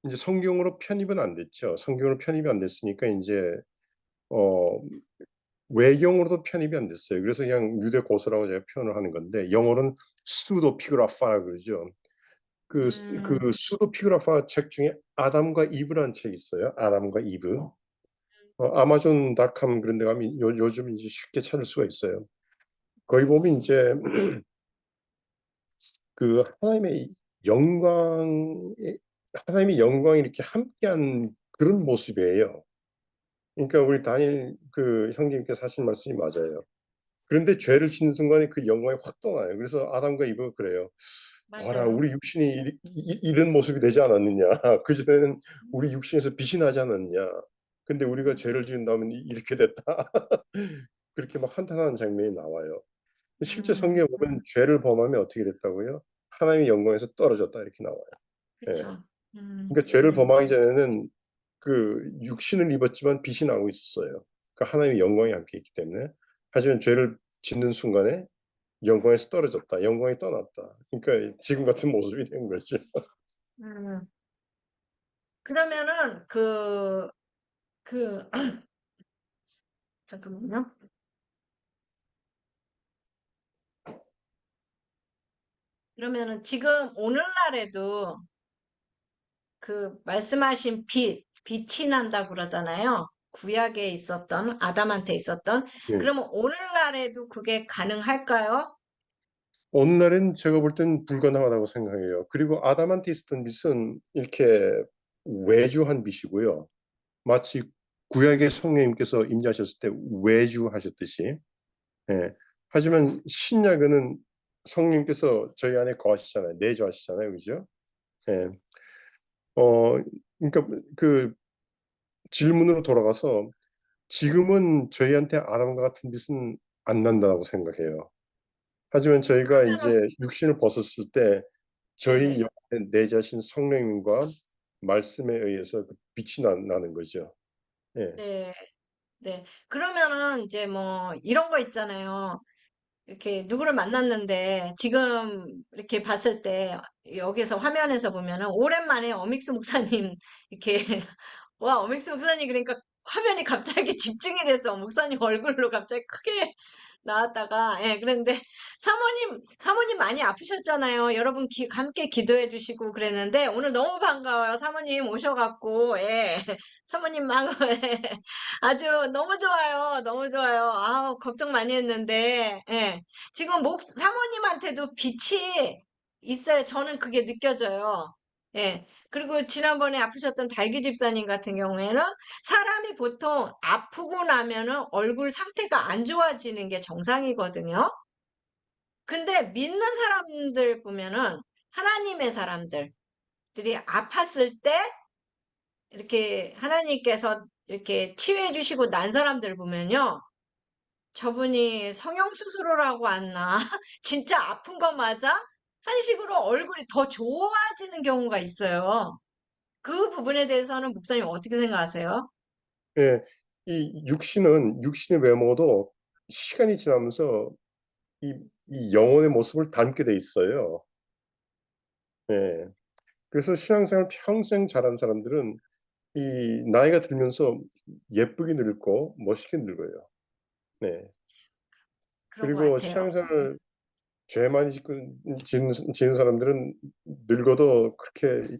이제 성경으로 편입은 안 됐죠. 성경으로 편입이 안 됐으니까 이제 어, 외경으로도 편입이 안 됐어요. 그래서 그냥 유대 고서라고 제가 표현을 하는 건데 영어로는 수도피그라파라 그러죠. 그 음, 수도피그라파 책 중에 아담과 이브라는 책이 있어요. 아담과 이브. 아마존닷컴 그런 데 가면 요즘 이제 쉽게 찾을 수가 있어요. 거기 보면 이제 그 영광, 하나님의 영광이 이렇게 함께한 그런 모습이에요. 그러니까 우리 다니엘 그 형님께서 하신 말씀이 맞아요. 그런데 죄를 짓는 순간에 그 영광이 확 떠나요. 그래서 아담과 이브가 그래요. 봐라, 맞아요. 우리 육신이 이런 모습이 되지 않았느냐. 그전에는 우리 육신에서 빛이 나지 않았느냐. 근데 우리가 죄를 지은 다음에 이렇게 됐다. 그렇게 막 한탄하는 장면이 나와요. 실제 음, 성경에 보면 죄를 범하면 어떻게 됐다고요? 하나님의 영광에서 떨어졌다 이렇게 나와요. 예. 그쵸. 그러니까 죄를 범하기 전에는 그 육신을 입었지만 빛이 나고 있었어요. 그러니까 하나님의 영광이 함께 있기 때문에. 하지만 죄를 짓는 순간에 영광에서 떨어졌다. 영광이 떠났다. 그러니까 지금 같은 모습이 된 거죠. 음. 그러면은 그, 잠깐만요. 그러면은 지금 오늘날에도 그 말씀하신 빛이 난다고 그러잖아요. 구약에 있었던, 아담한테 있었던. 예. 그러면 오늘날에도 그게 가능할까요? 오늘날은 제가 볼 땐 불가능하다고 생각해요. 그리고 아담한테 있었던 빛은 이렇게 외주한 빛이고요. 마치 구약의 성령님께서 임재하셨을 때 외주하셨듯이. 예. 하지만 신약에는 성령님께서 저희 안에 거하시잖아요. 내주하시잖아요. 그죠? 예. 그러니까 그 질문으로 돌아가서 지금은 저희한테 아담과 같은 빛은 안 난다고 생각해요. 하지만 저희가 그러면은, 이제 육신을 벗었을 때 저희 네, 영혼에 내자신 성령님과 말씀에 의해서 그 빛이 나는 거죠. 예. 네, 네. 그러면은 이제 뭐 이런 거 있잖아요. 이렇게 누구를 만났는데 지금 이렇게 봤을 때 여기서 화면에서 보면은 오랜만에 어믹스 목사님 이렇게 와 어믹스 목사님 그러니까 화면이 갑자기 집중이 돼서 목사님 얼굴로 갑자기 크게 나왔다가, 예, 그런데 사모님 많이 아프셨잖아요. 여러분 함께 기도해 주시고 그랬는데, 오늘 너무 반가워요. 사모님 오셔갖고, 예, 사모님 막, 예, 아주 너무 좋아요. 너무 좋아요. 아우, 걱정 많이 했는데, 예, 지금 사모님한테도 빛이 있어요. 저는 그게 느껴져요. 예. 그리고 지난번에 아프셨던 달기 집사님 같은 경우에는 사람이 보통 아프고 나면은 얼굴 상태가 안 좋아지는 게 정상이거든요. 근데 믿는 사람들 보면은 하나님의 사람들이 아팠을 때 이렇게 하나님께서 이렇게 치유해 주시고 난 사람들 보면요. 저분이 성형수술을 하고 왔나? 진짜 아픈 거 맞아? 한 식으로 얼굴이 더 좋아지는 경우가 있어요. 그 부분에 대해서는 목사님 어떻게 생각하세요? 예, 이 육신의 외모도 시간이 지나면서 이 영혼의 모습을 닮게 돼 있어요. 예. 그래서 신앙생활 평생 잘한 사람들은 이 나이가 들면서 예쁘게 늙고 멋있게 늙어요. 네. 그런 것 그리고 같아요. 신앙생활 죄 많이 지은 사람들은 늙어도 그렇게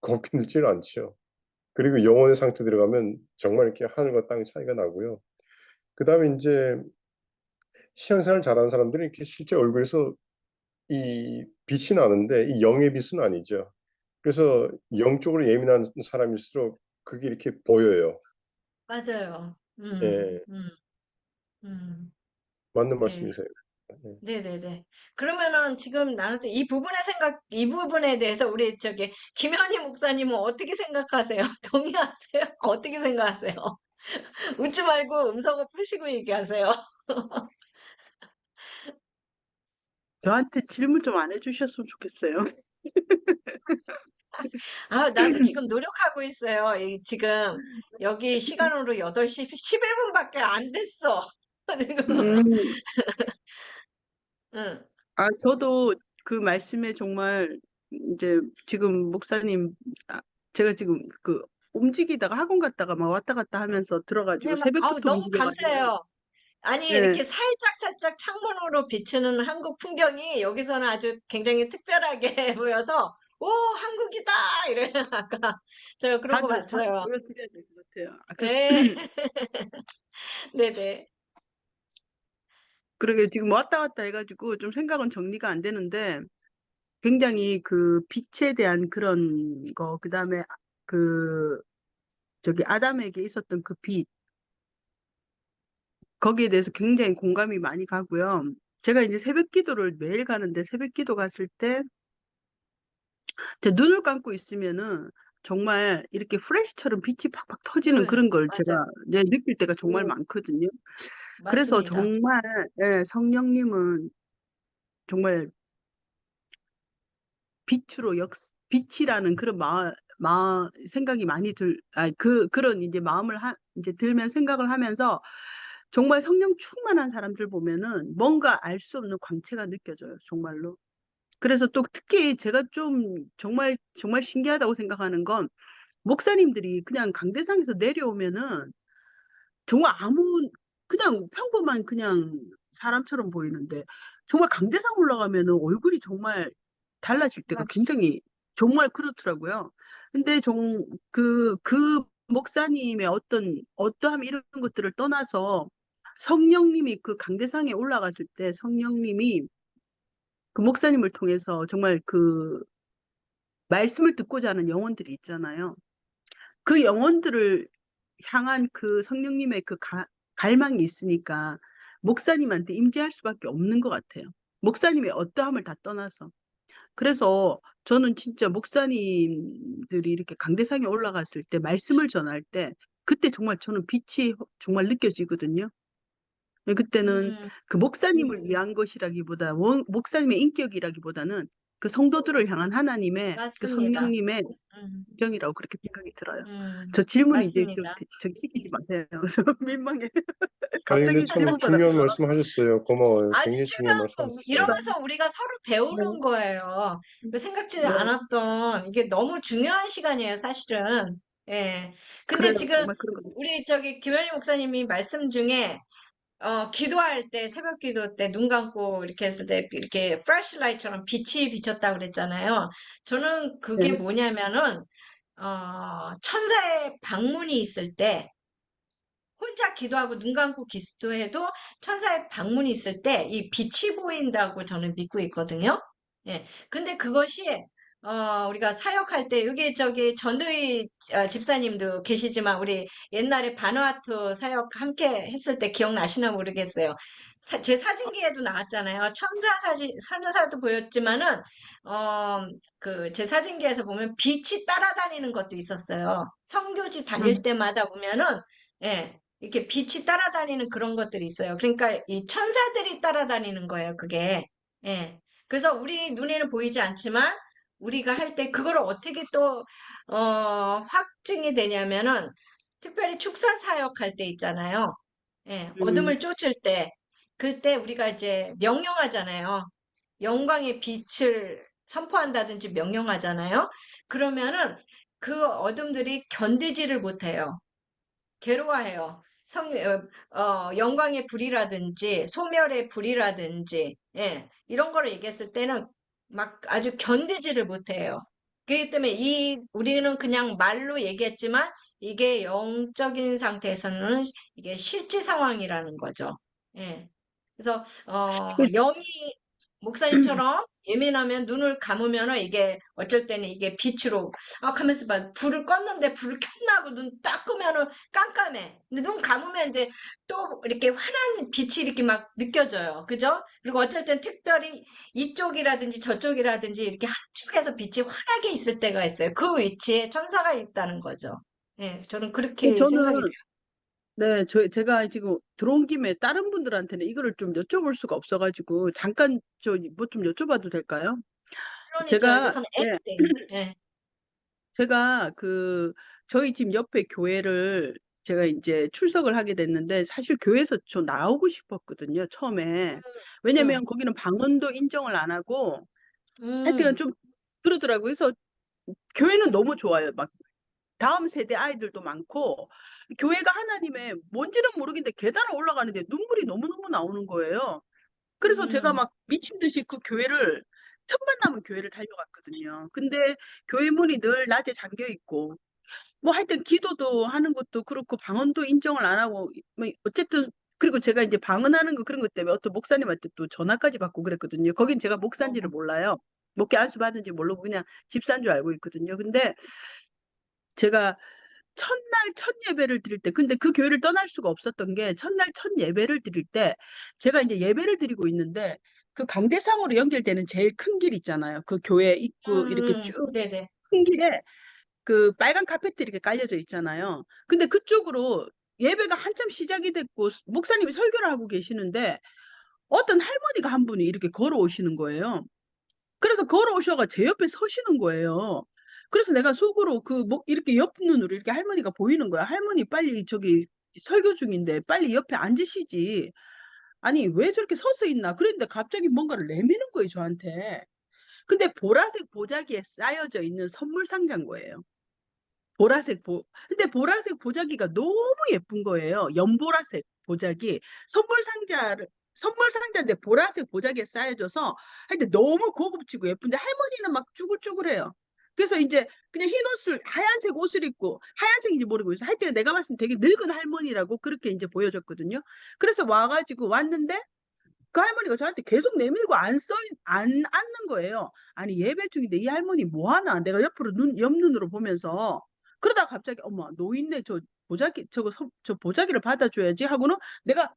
곱게 늙지는 않죠. 그리고 영혼의 상태 들어가면 정말 이렇게 하늘과 땅의 차이가 나고요. 그다음에 인제 신앙생활 잘하는 사람들은 이렇게 실제 얼굴에서 이 빛이 나는데 이 영의 빛은 아니죠. 그래서 영적으로 예민한 사람일수록 그게 이렇게 보여요. 맞아요. 예. 맞는 네. 말씀이세요. 예. 네네네. 그러면은 지금 나는 이 부분에 대해서 우리 김현희 목사님은 어떻게 생각하세요? 동의하세요? 어떻게 생각하세요? 웃지 말고 음성을 푸시고 얘기하세요. 저한테 질문 좀 안 해주셨으면 좋겠어요. 아, 나도 지금 노력하고 있어요. 지금 여기 시간으로 8시 11분밖에 안 됐어. 지금, 음, 응. 저도 그 말씀에 정말 이제 지금 목사님, 제가 지금 그 움직이다가 학원 갔다가 막 왔다 갔다 하면서 네, 들어가지고 아우, 새벽부터 너무 움직여가지고, 감사해요. 아니, 예, 이렇게 살짝 창문으로 비치는 한국 풍경이 여기서는 아주 굉장히 특별하게 보여서, 오, 한국이다! 이래, 아까 제가 그런 거 다들 박수 봤어요. 보여드려야 될 것 같아요. 그래서 예, 네네. 그러게 지금 왔다 갔다 해가지고 좀 생각은 정리가 안 되는데 굉장히 그 빛에 대한 그런 거, 그다음에 그 저기 아담에게 있었던 그 빛, 거기에 대해서 굉장히 공감이 많이 가고요. 제가 이제 새벽 기도를 매일 가는데 새벽 기도 갔을 때 제 눈을 감고 있으면은 정말 이렇게 프레시처럼 빛이 팍팍 터지는 네, 그런 걸 제가 맞아요. 느낄 때가 정말 오, 많거든요. 그래서 맞습니다. 정말 성령님은 정말 빛으로 빛이라는 그런 생각이 많이 그런 이제 마음을 이제 들면 생각을 하면서 정말 성령 충만한 사람들 보면은 뭔가 알 수 없는 광채가 느껴져요, 정말로. 그래서 또 특히 제가 좀 정말 신기하다고 생각하는 건 목사님들이 그냥 강대상에서 내려오면은 정말 그냥 평범한 그냥 사람처럼 보이는데 정말 강대상 올라가면은 얼굴이 정말 달라질 때가 맞아. 굉장히 정말 그렇더라고요. 근데 그 목사님의 어떠함 이런 것들을 떠나서 성령님이 그 강대상에 올라갔을 때 성령님이 그 목사님을 통해서 정말 그 말씀을 듣고자 하는 영혼들이 있잖아요. 그 영혼들을 향한 그 성령님의 그 갈망이 있으니까 목사님한테 임재할 수밖에 없는 것 같아요. 목사님의 어떠함을 다 떠나서. 그래서 저는 진짜 목사님들이 이렇게 강대상에 올라갔을 때 말씀을 전할 때 그때 정말 저는 빛이 정말 느껴지거든요. 그때는 음, 그 목사님을 위한 것이라기보다 목사님의 인격이라기보다는 그 성도들을 향한 하나님의 그 맞습니다. 성령님의 음, 인격이라고 그렇게 생각이 들어요. 음, 저 질문이 이제 맞습니다. 저 튀기지 마세요. 저 민망해. 아니 근데 갑자기 참 질문받아. 중요한 말씀하셨어요. 고마워요. 아주 굉장히 중요한 말씀하셨어요. 이러면서 우리가 서로 배우는 네. 거예요. 그 생각지 네. 않았던, 이게 너무 중요한 시간이에요, 사실은. 예. 근데 그래요. 지금 정말 그런 거. 우리 저기 김현희 목사님이 말씀 중에 기도할 때, 새벽 기도 때 눈 감고 이렇게 했을 때 이렇게 플래시라이트처럼 빛이 비쳤다고 그랬잖아요. 저는 그게 네. 뭐냐면은 천사의 방문이 있을 때 혼자 기도하고 눈 감고 기도해도 천사의 방문이 있을 때 이 빛이 보인다고 저는 믿고 있거든요. 예. 근데 그것이 우리가 사역할 때 여기 저기 전도희 집사님도 계시지만 우리 옛날에 바누아투 사역 함께 했을 때 기억나시나 모르겠어요. 제 사진기에도 나왔잖아요. 천사도 보였지만은 그 제 사진기에서 보면 빛이 따라다니는 것도 있었어요. 성교지 다닐 음. 때마다 보면은 예. 이렇게 빛이 따라다니는 그런 것들이 있어요. 그러니까 이 천사들이 따라다니는 거예요, 그게. 예. 그래서 우리 눈에는 보이지 않지만 우리가 할 때 그거를 어떻게 또, 확증이 되냐면은 특별히 축사 사역할 때 있잖아요. 예. 음. 어둠을 쫓을 때, 그때 우리가 이제 명령하잖아요. 영광의 빛을 선포한다든지 명령하잖아요. 그러면은 그 어둠들이 견디지를 못해요. 괴로워해요. 영광의 불이라든지, 소멸의 불이라든지, 예, 이런 거를 얘기했을 때는 막 아주 견디지를 못해요. 그렇기 때문에 우리는 그냥 말로 얘기했지만 이게 영적인 상태에서는 이게 실제 상황이라는 거죠. 예. 그래서, 영이 목사님처럼 예민하면 눈을 감으면은 이게 어쩔 때는 이게 빛으로 가만있어 봐. 불을 껐는데 불을 켰나 하고 눈 딱 끄면은 깜깜해. 근데 눈 감으면 이제 또 이렇게 환한 빛이 이렇게 막 느껴져요. 그죠? 그리고 어쩔 땐 특별히 이쪽이라든지 저쪽이라든지 이렇게 한쪽에서 빛이 환하게 있을 때가 있어요. 그 위치에 천사가 있다는 거죠. 예, 저는 그렇게 생각이 저는 돼요. 네, 제가 지금 들어온 김에 다른 분들한테는 이거를 좀 여쭤볼 수가 없어가지고 잠깐 뭐 좀 여쭤봐도 될까요? 물론이죠. 제가 이것은 네, 액팅. 예. 제가 저희 집 옆에 교회를 제가 이제 출석을 하게 됐는데 사실 교회에서 저 나오고 싶었거든요, 처음에. 음, 왜냐면 거기는 방언도 인정을 안 하고 하여튼 음, 좀 그러더라고요. 그래서 교회는 너무 좋아요. 막 다음 세대 아이들도 많고 교회가 하나님의 뭔지는 모르겠는데 계단을 올라가는데 눈물이 너무너무 나오는 거예요. 그래서 제가 음, 막 미친 듯이 그 교회를 천만 남은 교회를 달려갔거든요. 근데 교회 문이 늘 낮에 잠겨 있고 뭐 하여튼 기도도 하는 것도 그렇고 방언도 인정을 안 하고 뭐 어쨌든 그리고 제가 이제 방언하는 거 그런 것 때문에 어떤 목사님한테 또 전화까지 받고 그랬거든요. 거긴 제가 목사인지를 몰라요. 목회 안수 받은지 모르고 그냥 집사인 줄 알고 있거든요. 근데 제가 첫날 첫 예배를 드릴 때, 근데 그 교회를 떠날 수가 없었던 게, 첫날 첫 예배를 드릴 때, 제가 이제 예배를 드리고 있는데, 그 강대상으로 연결되는 제일 큰 길 있잖아요. 그 교회 입구 이렇게 쭉 네네. 큰 길에 그 빨간 카페트 이렇게 깔려져 있잖아요. 근데 그쪽으로 예배가 한참 시작이 됐고, 목사님이 설교를 하고 계시는데, 어떤 할머니가 한 분이 이렇게 걸어오시는 거예요. 그래서 걸어오셔가 제 옆에 서시는 거예요. 그래서 내가 속으로 이렇게 옆 눈으로 이렇게 할머니가 보이는 거야. 할머니 빨리 저기 설교 중인데 빨리 옆에 앉으시지. 아니, 왜 저렇게 서서 있나? 그랬는데 갑자기 뭔가를 내미는 거예요, 저한테. 근데 보라색 보자기에 쌓여져 있는 선물 상자인 거예요. 근데 보라색 보자기가 너무 예쁜 거예요. 연보라색 보자기. 선물 상자인데 보라색 보자기에 쌓여져서 하여튼 너무 고급지고 예쁜데 할머니는 막 쭈글쭈글해요. 그래서 이제 그냥 하얀색 옷을 입고, 하얀색인지 모르고 있어. 하여튼 내가 봤을 때 되게 늙은 할머니라고 그렇게 이제 보여졌거든요. 그래서 와가지고 왔는데 그 할머니가 저한테 계속 내밀고 안 앉는 거예요. 아니, 예배 중인데 이 할머니 뭐 하나? 내가 옆눈으로 보면서. 그러다가 갑자기, 엄마, 노인네 저 보자기를 받아줘야지 하고는 내가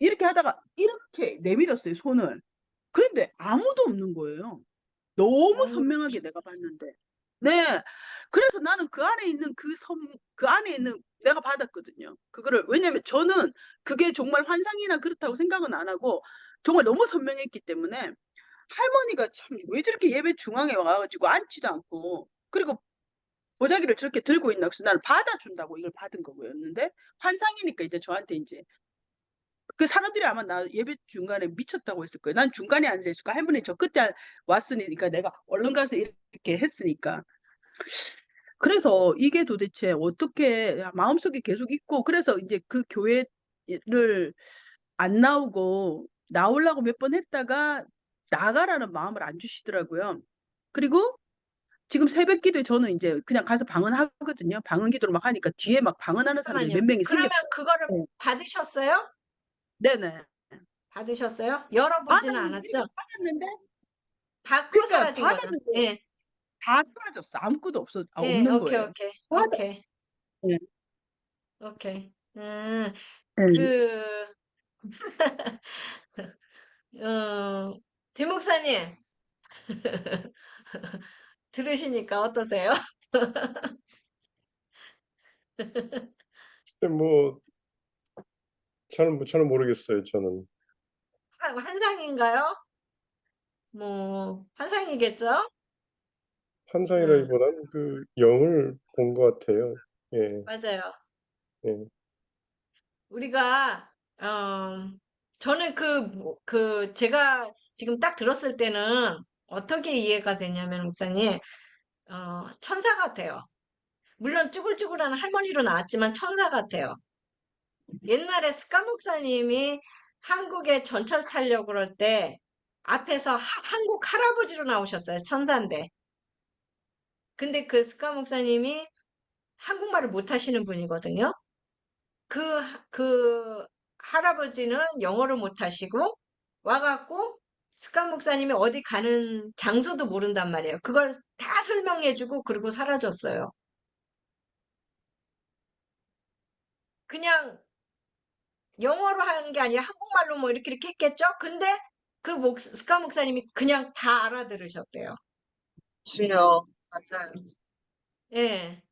이렇게 하다가 이렇게 내밀었어요, 손을. 그런데 아무도 없는 거예요. 너무 음, 선명하게 내가 봤는데. 네. 그래서 나는 그 안에 있는 내가 받았거든요. 왜냐면 저는 그게 정말 환상이나 그렇다고 생각은 안 하고 정말 너무 선명했기 때문에 할머니가 참 왜 저렇게 예배 중앙에 와가지고 앉지도 않고 그리고 보자기를 저렇게 들고 있나. 그래서 나는 받아준다고 이걸 받은 거였는데 환상이니까 이제 저한테 이제 그 사람들이 아마 나 예배 중간에 미쳤다고 했을 거예요. 난 중간에 앉아 있을까. 할머니 저 끝에 왔으니까 내가 얼른 가서 이렇게 했으니까. 그래서 이게 도대체 어떻게 마음속에 계속 있고, 그래서 이제 그 교회를 안 나오고 나오려고 몇 번 했다가 나가라는 마음을 안 주시더라고요. 그리고 지금 새벽 기도에 저는 이제 그냥 가서 방언하거든요. 방언 기도를 막 하니까 뒤에 막 방언하는 사람들이 몇 잠깐만요. 명이 그러면 생겼어요. 그거를 네. 받으셨어요? 네네. 받으셨어요? 열어보지는 받았는데, 않았죠? 받았는데, 받고 그러니까 사라진 거죠. 받았는데 예, 다 사라졌어. 아무것도 예, 없는 오케이, 거예요. 오케이, 받, 오케이, 네. 오케이. 네. 그, 김 목사님, 들으시니까 어떠세요? 근데 뭐 저는 모르겠어요. 저는 환상인가요? 뭐, 환상이겠죠? 음, 환상이라기보다는 그 영을 본 것 같아요. 예, 맞아요. 예. 우리가, 저는 제가 지금 딱 들었을 때는 어떻게 이해가 되냐면, 목사님, 천사 같아요. 물론 쭈글쭈글한 할머니로 나왔지만 천사 같아요. 옛날에 스카 목사님이 한국에 전철 타려고 그럴 때 앞에서 한국 할아버지로 나오셨어요. 천사인데. 근데 그 스카 목사님이 한국말을 못 하시는 분이거든요. 그 할아버지는 영어를 못 하시고 와갖고 스카 목사님이 어디 가는 장소도 모른단 말이에요. 그걸 다 설명해주고 그리고 사라졌어요. 그냥 영어로 하는 게 아니라 한국말로 뭐 이렇게 했겠죠? 근데 스카 목사님이 그냥 다 알아들으셨대요. 주여, 맞아요. 예.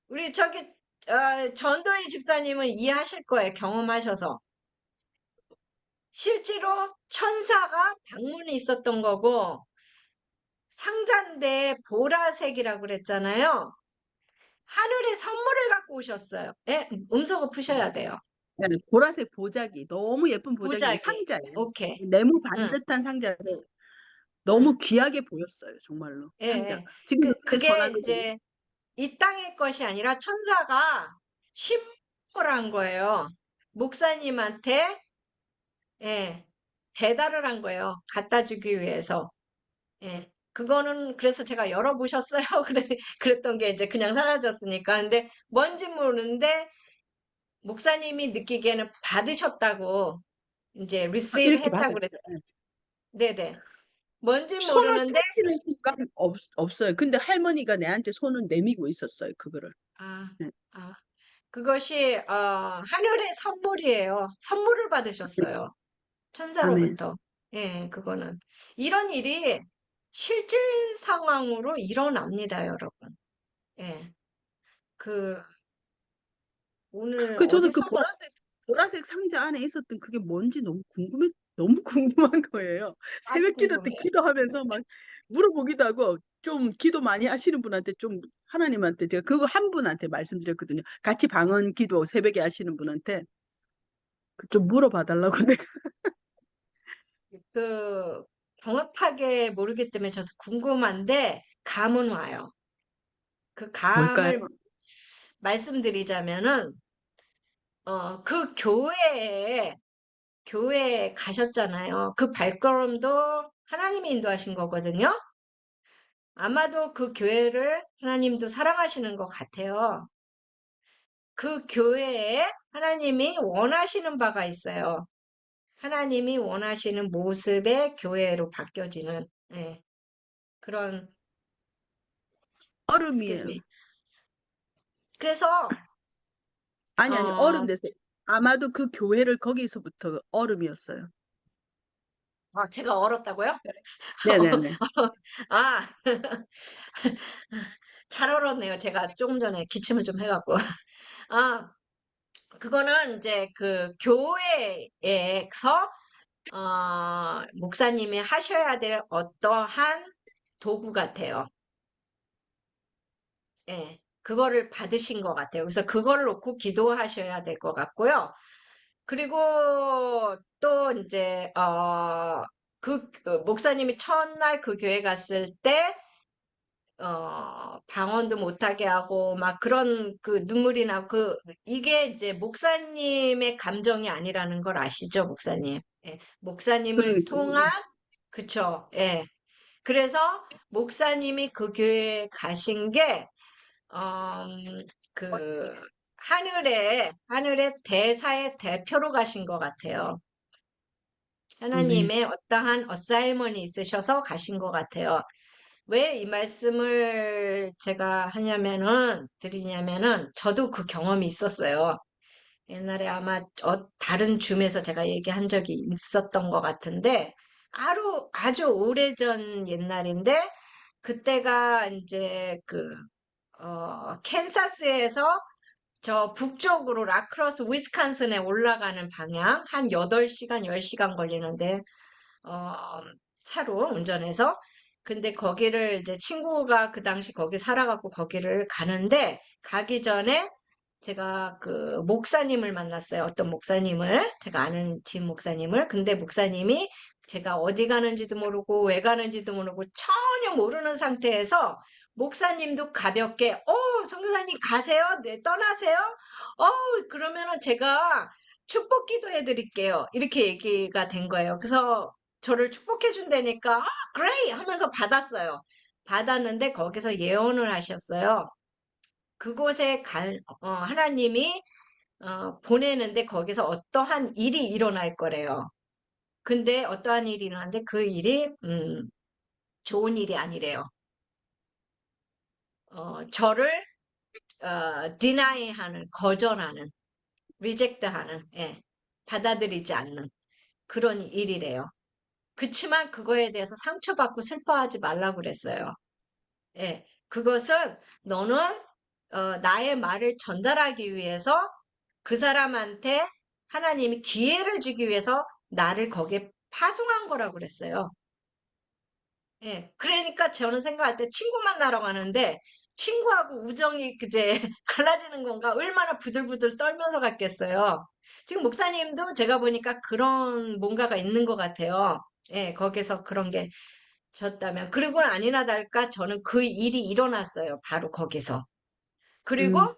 우리 전도희 집사님은 이해하실 거예요. 경험하셔서. 실제로 천사가 방문이 있었던 거고, 상자인데 보라색이라고 그랬잖아요. 하늘의 선물을 갖고 오셨어요. 예, 음소거 푸셔야 돼요. 네, 보라색 보자기, 너무 예쁜 보자기, 보자기. 상자예요. 오케이. 네모 응, 반듯한 상자를 응. 너무 귀하게 보였어요, 정말로, 예, 예. 상자가. 지금도 제 그게 전화거든요. 이제 이 땅의 것이 아니라 천사가 신부한 거예요. 목사님한테, 예, 배달을 한 거예요. 갖다 주기 위해서. 예. 그거는 그래서 제가 열어보셨어요. 그랬던 게 이제 그냥 사라졌으니까. 근데 뭔지 모르는데 목사님이 느끼기에는 받으셨다고 이제 리시브 이렇게 했다고 받았어요. 그랬. 예. 네네. 뭔지 손을 모르는데 펼치는 순간 없어요. 근데 할머니가 내한테 손을 내미고 있었어요, 그거를. 아, 네. 아, 그것이 하늘의 선물이에요. 선물을 받으셨어요. 아멘. 천사로부터. 예, 그거는 이런 일이 실질 상황으로 일어납니다, 여러분. 예. 그 오늘 그 저는 그 어디선가 보라색 상자 안에 있었던 그게 뭔지 너무 궁금한 거예요. 나도 새벽 기도 때 궁금해요. 기도하면서 막 물어보기도 하고, 좀 기도 많이 하시는 분한테 좀, 하나님한테 제가 그거 한 분한테 말씀드렸거든요. 같이 방언 기도 새벽에 하시는 분한테 좀 물어봐 달라고. 내가. 그 정확하게 모르기 때문에 저도 궁금한데 감은 와요. 그 뭘까요? 감을 말씀드리자면은 그 교회에 가셨잖아요. 그 발걸음도 하나님이 인도하신 거거든요. 아마도 그 교회를 하나님도 사랑하시는 것 같아요. 그 교회에 하나님이 원하시는 바가 있어요. 하나님이 원하시는 모습의 교회로 바뀌어지는 예, 그런 excuse 얼음이에요. me. 그래서 아니, 어, 얼음 됐어요. 아마도 그 교회를 거기서부터 얼음이었어요. 제가 얼었다고요? 네네네. 아, 잘 얼었네요. 제가 조금 전에 기침을 좀 해갖고. 아, 그거는 이제 그 교회에서 목사님이 하셔야 될 어떠한 도구 같아요. 예, 그거를 받으신 것 같아요. 그래서 그걸 놓고 기도하셔야 될 것 같고요. 그리고 또 이제 목사님이 첫날 그 교회 갔을 때 방언도 못하게 하고, 막 그런 그 눈물이 나고, 이게 이제 목사님의 감정이 아니라는 걸 아시죠, 목사님? 예, 목사님을 그러니까 통한, 그쵸, 예. 그래서 목사님이 그 교회에 가신 게, 그, 하늘의 대사의 대표로 가신 것 같아요. 네. 하나님의 어떠한 어사이먼이 있으셔서 가신 것 같아요. 왜 이 말씀을 제가 드리냐면은, 저도 그 경험이 있었어요. 옛날에 아마 다른 줌에서 제가 얘기한 적이 있었던 것 같은데, 아주 오래전 옛날인데, 그때가 이제 캔사스에서 저 북쪽으로 라크로스 위스콘신에 올라가는 방향, 한 8시간, 10시간 걸리는데, 어, 차로 운전해서. 근데 거기를 이제 친구가 그 당시 거기 살아갖고 거기를 가는데, 가기 전에 제가 그 목사님을 만났어요. 어떤 목사님을, 제가 아는 팀 목사님을. 근데 목사님이 제가 어디 가는지도 모르고 왜 가는지도 모르고 전혀 모르는 상태에서 목사님도 가볍게, 선교사님 가세요? 네, 떠나세요? 그러면은 제가 축복 기도해 드릴게요. 이렇게 얘기가 된 거예요. 그래서 저를 축복해 준다니까, 그레이! 하면서 받았어요. 받았는데 거기서 예언을 하셨어요. 그곳에 하나님이 보내는데 거기서 어떠한 일이 일어날 거래요. 근데 어떠한 일이 일어나는데 그 일이 좋은 일이 아니래요. 저를 deny 하는, 거절하는, reject하는, 예, 받아들이지 않는 그런 일이래요. 그치만 그거에 대해서 상처받고 슬퍼하지 말라고 그랬어요. 예, 그것은 너는 나의 말을 전달하기 위해서 그 사람한테 하나님이 기회를 주기 위해서 나를 거기에 파송한 거라고 그랬어요. 예, 그러니까 저는 생각할 때 친구 만나러 가는데 친구하고 우정이 그제 갈라지는 건가? 얼마나 부들부들 떨면서 갔겠어요. 지금 목사님도 제가 보니까 그런 뭔가가 있는 것 같아요. 예, 거기서 그런 게 졌다면. 그리고 아니나 다를까 저는 그 일이 일어났어요. 바로 거기서. 그리고 음,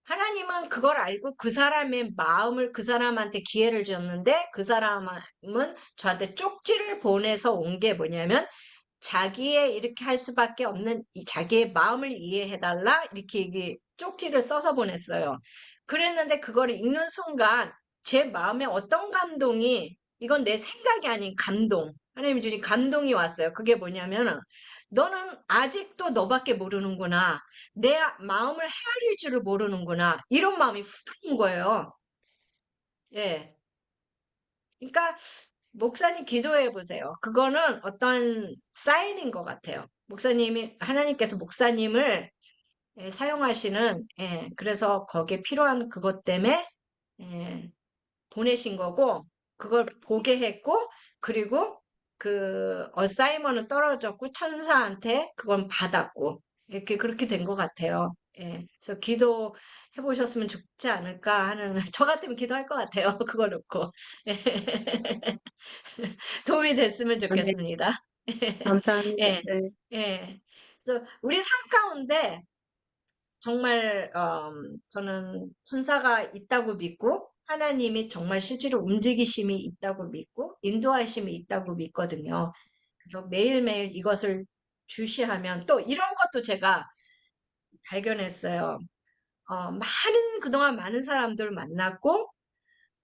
하나님은 그걸 알고 그 사람의 마음을 그 사람한테 기회를 줬는데 그 사람은 저한테 쪽지를 보내서 온 게 뭐냐면 자기의 이렇게 할 수밖에 없는 자기의 마음을 이해해달라 이렇게 쪽지를 써서 보냈어요. 그랬는데 그걸 읽는 순간 제 마음에 어떤 감동이 이건 내 생각이 아닌 감동 하나님 주신 감동이 왔어요. 그게 뭐냐면 너는 아직도 너밖에 모르는구나. 내 마음을 헤아릴 줄을 모르는구나. 이런 마음이 훅 들어온 거예요. 예. 그러니까 목사님 기도해 보세요. 그거는 어떤 사인인 것 같아요. 하나님께서 목사님을 사용하시는, 그래서 거기에 필요한 그것 때문에, 예, 보내신 거고, 그걸 보게 했고, 그리고 그 어사이먼은 떨어졌고, 천사한테 그건 받았고, 이렇게 그렇게 된 것 같아요. 예, 그래서 기도해 보셨으면 좋지 않을까 하는, 저 같으면 기도할 것 같아요. 그거 놓고. 도움이 됐으면 아, 네, 좋겠습니다. 감사합니다. 예, 네. 예. 그래서 우리 삶 가운데 정말 저는 천사가 있다고 믿고 하나님이 정말 실제로 움직이심이 있다고 믿고 인도하심이 있다고 믿거든요. 그래서 매일매일 이것을 주시하면 또 이런 것도 제가 발견했어요. 그동안 많은 사람들 만났고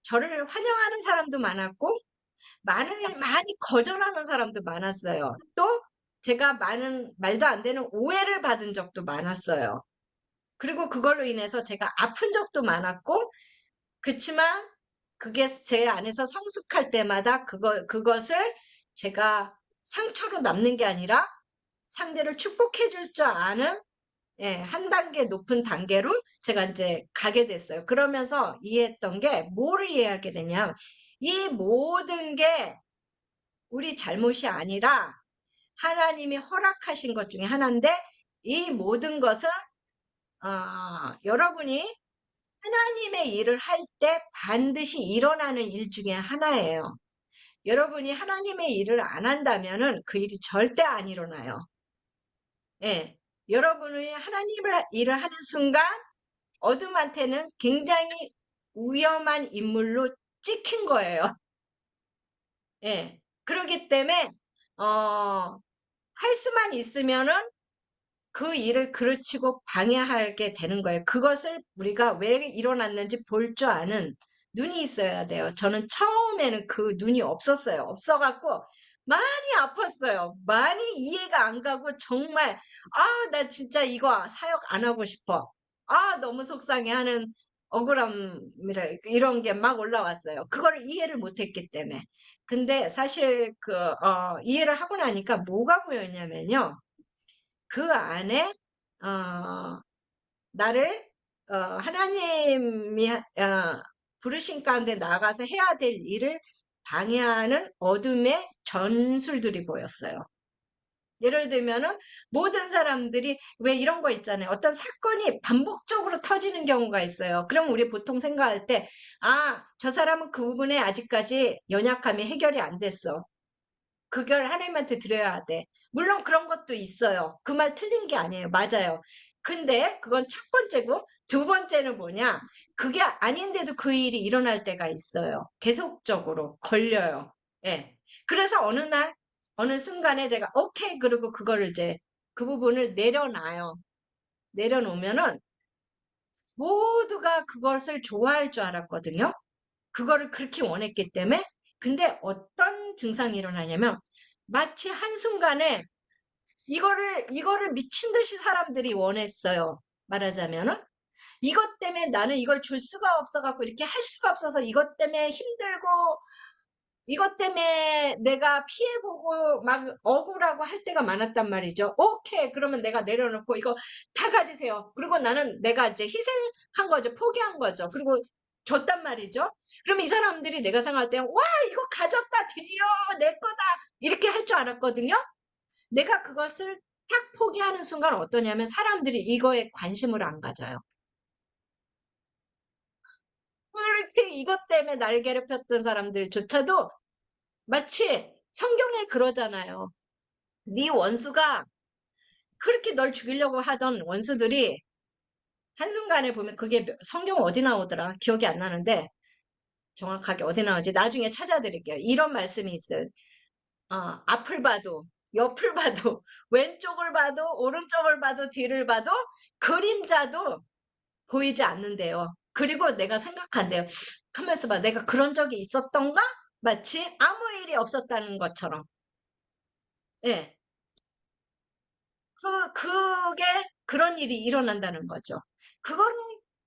저를 환영하는 사람도 많았고 많이 거절하는 사람도 많았어요. 또 제가 많은 말도 안 되는 오해를 받은 적도 많았어요. 그리고 그걸로 인해서 제가 아픈 적도 많았고, 그렇지만 그게 제 안에서 성숙할 때마다 그것을 제가 상처로 남는 게 아니라 상대를 축복해 줄 줄 아는 한 단계 높은 단계로 제가 이제 가게 됐어요. 그러면서 이해했던 게 뭐를 이해하게 되냐? 이 모든 게 우리 잘못이 아니라 하나님이 허락하신 것 중에 하나인데 이 모든 것은 여러분이 하나님의 일을 할 때 반드시 일어나는 일 중에 하나예요. 여러분이 하나님의 일을 안 한다면은 그 일이 절대 안 일어나요. 예. 여러분이 하나님을 일을 하는 순간 어둠한테는 굉장히 위험한 인물로 찍힌 거예요. 예. 그렇기 때문에 할 수만 있으면은 그 일을 그르치고 방해하게 되는 거예요. 그것을 우리가 왜 일어났는지 볼 줄 아는 눈이 있어야 돼요. 저는 처음에는 그 눈이 없었어요. 없어갖고 많이 아팠어요. 많이 이해가 안 가고 정말 나 진짜 이거 사역 안 하고 싶어. 너무 속상해 하는 억울함이라 이런 게 막 올라왔어요. 그거를 이해를 못했기 때문에. 근데 사실 이해를 하고 나니까 뭐가 보였냐면요. 그 안에 어, 나를 하나님이 부르신 가운데 나가서 해야 될 일을 방해하는 어둠의 전술들이 보였어요. 예를 들면은 모든 사람들이 왜 이런 거 있잖아요. 어떤 사건이 반복적으로 터지는 경우가 있어요. 그럼 우리 보통 생각할 때, 저 사람은 그 부분에 아직까지 연약함이 해결이 안 됐어. 그걸 하나님한테 드려야 돼. 물론 그런 것도 있어요. 그 말 틀린 게 아니에요. 맞아요. 근데 그건 첫 번째고, 두 번째는 뭐냐? 그게 아닌데도 그 일이 일어날 때가 있어요. 계속적으로 걸려요. 예. 그래서 어느 날, 어느 순간에 제가 오케이 그러고 그거를 이제 그 부분을 내려놔요. 내려놓으면은 모두가 그것을 좋아할 줄 알았거든요. 그거를 그렇게 원했기 때문에. 근데 어떤 증상이 일어나냐면 마치 한순간에 이거를 미친 듯이 사람들이 원했어요. 말하자면은. 이것 때문에 나는 이걸 줄 수가 없어갖고 이렇게 할 수가 없어서 이것 때문에 힘들고 이것 때문에 내가 피해보고 막 억울하고 할 때가 많았단 말이죠. 오케이. 그러면 내가 내려놓고 이거 다 가지세요. 그리고 나는 내가 이제 희생한 거죠. 포기한 거죠. 그리고 줬단 말이죠. 그럼 이 사람들이 내가 생각할 때는 와, 이거 가졌다. 드디어 내 거다. 이렇게 할 줄 알았거든요. 내가 그것을 탁 포기하는 순간 어떠냐면 사람들이 이거에 관심을 안 가져요. 그렇게 이것 때문에 날 괴롭혔던 사람들조차도 마치 성경에 그러잖아요. 네 원수가 그렇게 널 죽이려고 하던 원수들이 한순간에 보면 그게 성경 어디 나오더라? 기억이 안 나는데 정확하게 어디 나오지? 나중에 찾아드릴게요. 이런 말씀이 있어요. 앞을 봐도 옆을 봐도 왼쪽을 봐도 오른쪽을 봐도 뒤를 봐도 그림자도 보이지 않는데요. 그리고 내가 생각한대요. 가만있어 봐. 내가 그런 적이 있었던가? 마치 아무 일이 없었다는 것처럼. 예. 그게 그런 일이 일어난다는 거죠. 그거를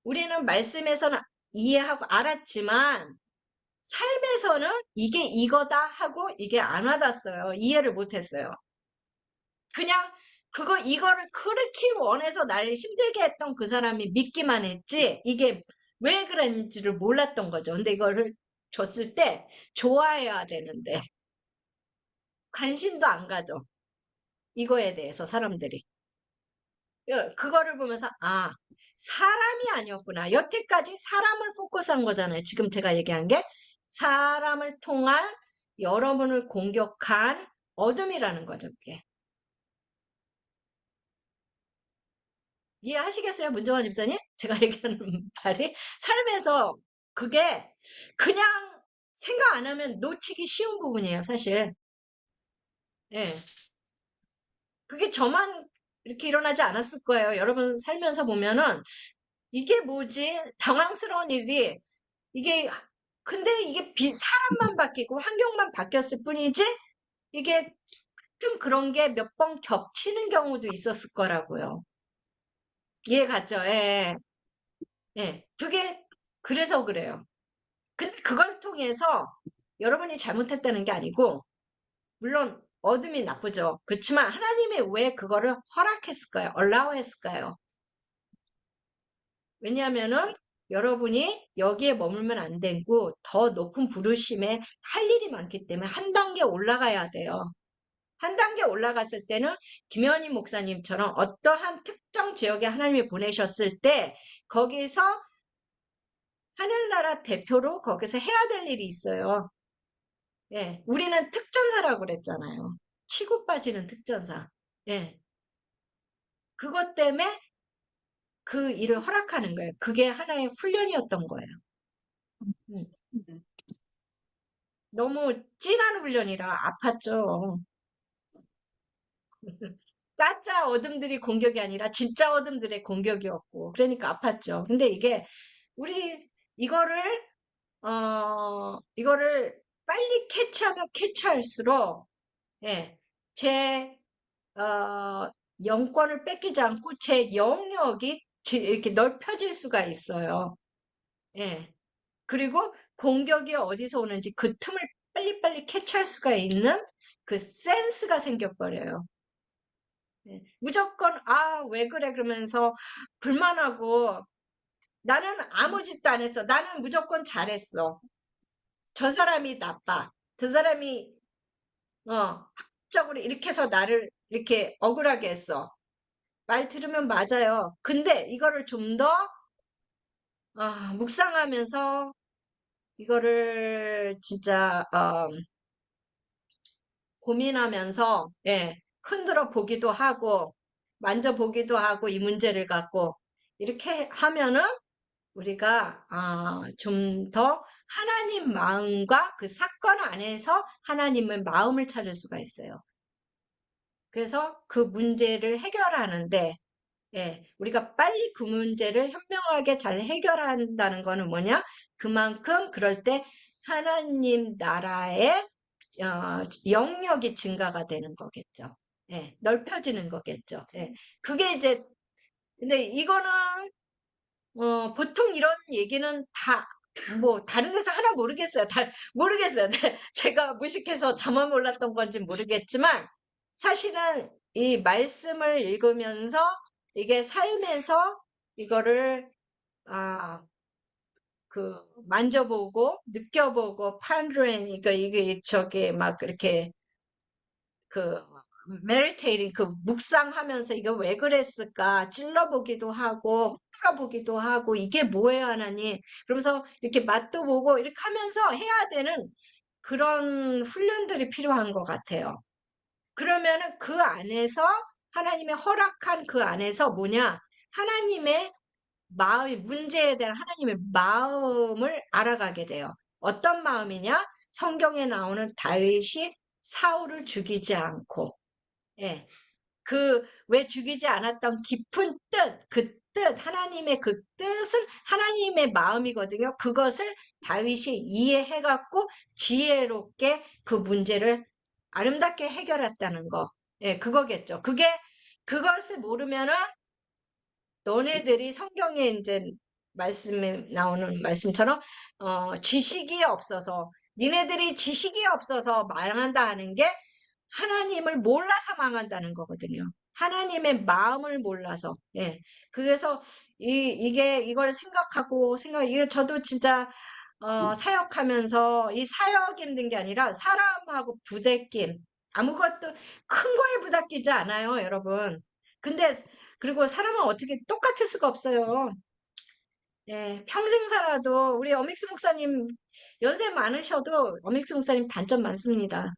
우리는 말씀에서는 이해하고 알았지만 삶에서는 이게 이거다 하고 이게 안 와닿았어요. 이해를 못했어요. 그냥 이거를 그렇게 원해서 날 힘들게 했던 그 사람이 믿기만 했지 이게 왜 그랬는지를 몰랐던 거죠. 근데 이거를 줬을 때 좋아해야 되는데 관심도 안 가져. 이거에 대해서 사람들이. 그거를 보면서 사람이 아니었구나. 여태까지 사람을 포커스한 거잖아요. 지금 제가 얘기한 게 사람을 통한 여러분을 공격한 어둠이라는 거죠. 그게. 이해하시겠어요? 문정환 집사님? 제가 얘기하는 말이 삶에서 그게 그냥 생각 안 하면 놓치기 쉬운 부분이에요. 사실. 예. 그게 저만 이렇게 일어나지 않았을 거예요. 여러분 살면서 보면은 이게 뭐지? 당황스러운 일이 이게 근데 이게 사람만 바뀌고 환경만 바뀌었을 뿐이지 이게 같은 그런 게 몇 번 겹치는 경우도 있었을 거라고요. 이해 갔죠? 예. 예. 그게 그래서 그래요. 근데 그걸 통해서 여러분이 잘못했다는 게 아니고 물론 어둠이 나쁘죠. 그렇지만 하나님이 왜 그거를 허락했을까요? allow 했을까요? 왜냐하면은 여러분이 여기에 머물면 안 되고 더 높은 부르심에 할 일이 많기 때문에 한 단계 올라가야 돼요. 한 단계 올라갔을 때는 김현희 목사님처럼 어떠한 특정 지역에 하나님이 보내셨을 때 거기서 하늘나라 대표로 거기서 해야 될 일이 있어요. 예, 우리는 특전사라고 그랬잖아요. 치고 빠지는 특전사. 예. 그것 때문에 그 일을 허락하는 거예요. 그게 하나의 훈련이었던 거예요. 음. 네. 너무 진한 훈련이라 아팠죠. 가짜 어둠들이 공격이 아니라 진짜 어둠들의 공격이었고, 그러니까 아팠죠. 근데 이게 우리 이거를 이거를 빨리 캐치하면 캐치할수록 예, 제 영권을 뺏기지 않고 제 영역이 이렇게 넓혀질 수가 있어요. 예. 그리고 공격이 어디서 오는지 그 틈을 빨리빨리 캐치할 수가 있는 그 센스가 생겨버려요. 예. 무조건, 아, 왜 그래? 그러면서 불만하고 나는 아무 짓도 안 했어. 나는 무조건 잘했어. 저 사람이 나빠. 저 사람이, 합적으로 이렇게 해서 나를 이렇게 억울하게 했어. 말 들으면 맞아요. 근데 이거를 좀 더, 묵상하면서 이거를 진짜, 고민하면서, 예, 흔들어 보기도 하고, 만져보기도 하고, 이 문제를 갖고, 이렇게 하면은 우리가, 좀 더 하나님 마음과 그 사건 안에서 하나님의 마음을 찾을 수가 있어요. 그래서 그 문제를 해결하는데, 예, 우리가 빨리 그 문제를 현명하게 잘 해결한다는 거는 뭐냐? 그만큼 그럴 때 하나님 나라의 영역이 증가가 되는 거겠죠. 예, 넓혀지는 거겠죠. 예, 그게 이제, 근데 이거는, 보통 이런 얘기는 다, 뭐, 다른 데서 하나 모르겠어요. 모르겠어요. 네, 제가 무식해서 저만 몰랐던 건지 모르겠지만, 사실은 이 말씀을 읽으면서, 이게 삶에서 이거를, 아, 만져보고, 느껴보고, pondering, 이게 저기 막 이렇게 그 meditating 그 묵상하면서 이거 왜 그랬을까 찔러보기도 하고 풀어보기도 하고 이게 뭐예요 하나님 그러면서 이렇게 맛도 보고 이렇게 하면서 해야 되는 그런 훈련들이 필요한 것 같아요. 그러면은 그 안에서 하나님의 허락한 그 안에서 뭐냐 하나님의 마음 문제에 대한 하나님의 마음을 알아가게 돼요. 어떤 마음이냐? 성경에 나오는 다윗이 사울을 죽이지 않고 예. 왜 죽이지 않았던 깊은 뜻, 그 뜻, 하나님의 그 뜻은 하나님의 마음이거든요. 그것을 다윗이 이해해갖고 지혜롭게 그 문제를 아름답게 해결했다는 거. 예, 그거겠죠. 그것을 모르면은 너네들이 성경에 이제 말씀에 나오는 말씀처럼, 지식이 없어서, 니네들이 지식이 없어서 망한다 하는 게 하나님을 몰라서 망한다는 거거든요. 하나님의 마음을 몰라서. 예. 그래서 이걸 이게 저도 진짜, 사역하면서 이 사역이 힘든 게 아니라 사람하고 부대낌. 아무것도 큰 거에 부닥기지 않아요, 여러분. 근데, 그리고 사람은 어떻게 똑같을 수가 없어요. 예, 평생 살아도 우리 어믹스 목사님 연세 많으셔도 어믹스 목사님 단점 많습니다.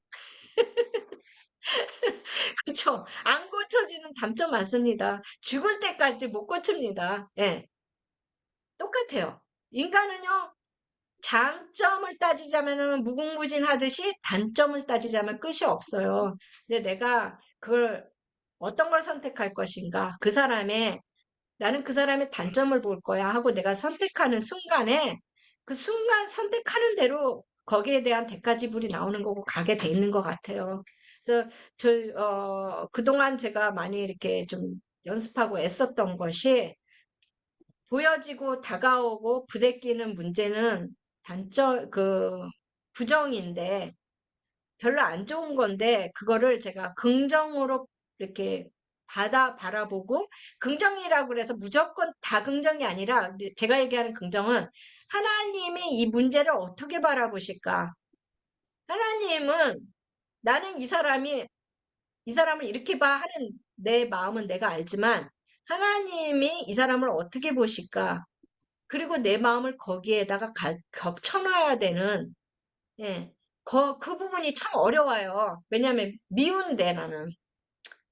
그쵸? 안 고쳐지는 단점 많습니다. 죽을 때까지 못 고칩니다. 예, 똑같아요. 인간은요, 장점을 따지자면은 무궁무진하듯이 단점을 따지자면 끝이 없어요. 근데 내가 그걸 어떤 걸 선택할 것인가? 나는 그 사람의 단점을 볼 거야 하고 내가 선택하는 순간에 그 순간 선택하는 대로 거기에 대한 대가 지불이 나오는 거고 가게 돼 있는 것 같아요. 그래서 그동안 제가 많이 이렇게 좀 연습하고 애썼던 것이 보여지고 다가오고 부대끼는 문제는 부정인데 별로 안 좋은 건데 그거를 제가 긍정으로 이렇게 바라보고 긍정이라고 그래서 무조건 다 긍정이 아니라 제가 얘기하는 긍정은 하나님이 이 문제를 어떻게 바라보실까? 하나님은 나는 이 사람을 이렇게 봐 하는 내 마음은 내가 알지만 하나님이 이 사람을 어떻게 보실까? 그리고 내 마음을 거기에다가 겹쳐놔야 되는 예. 그 부분이 참 어려워요. 왜냐하면 미운데 나는.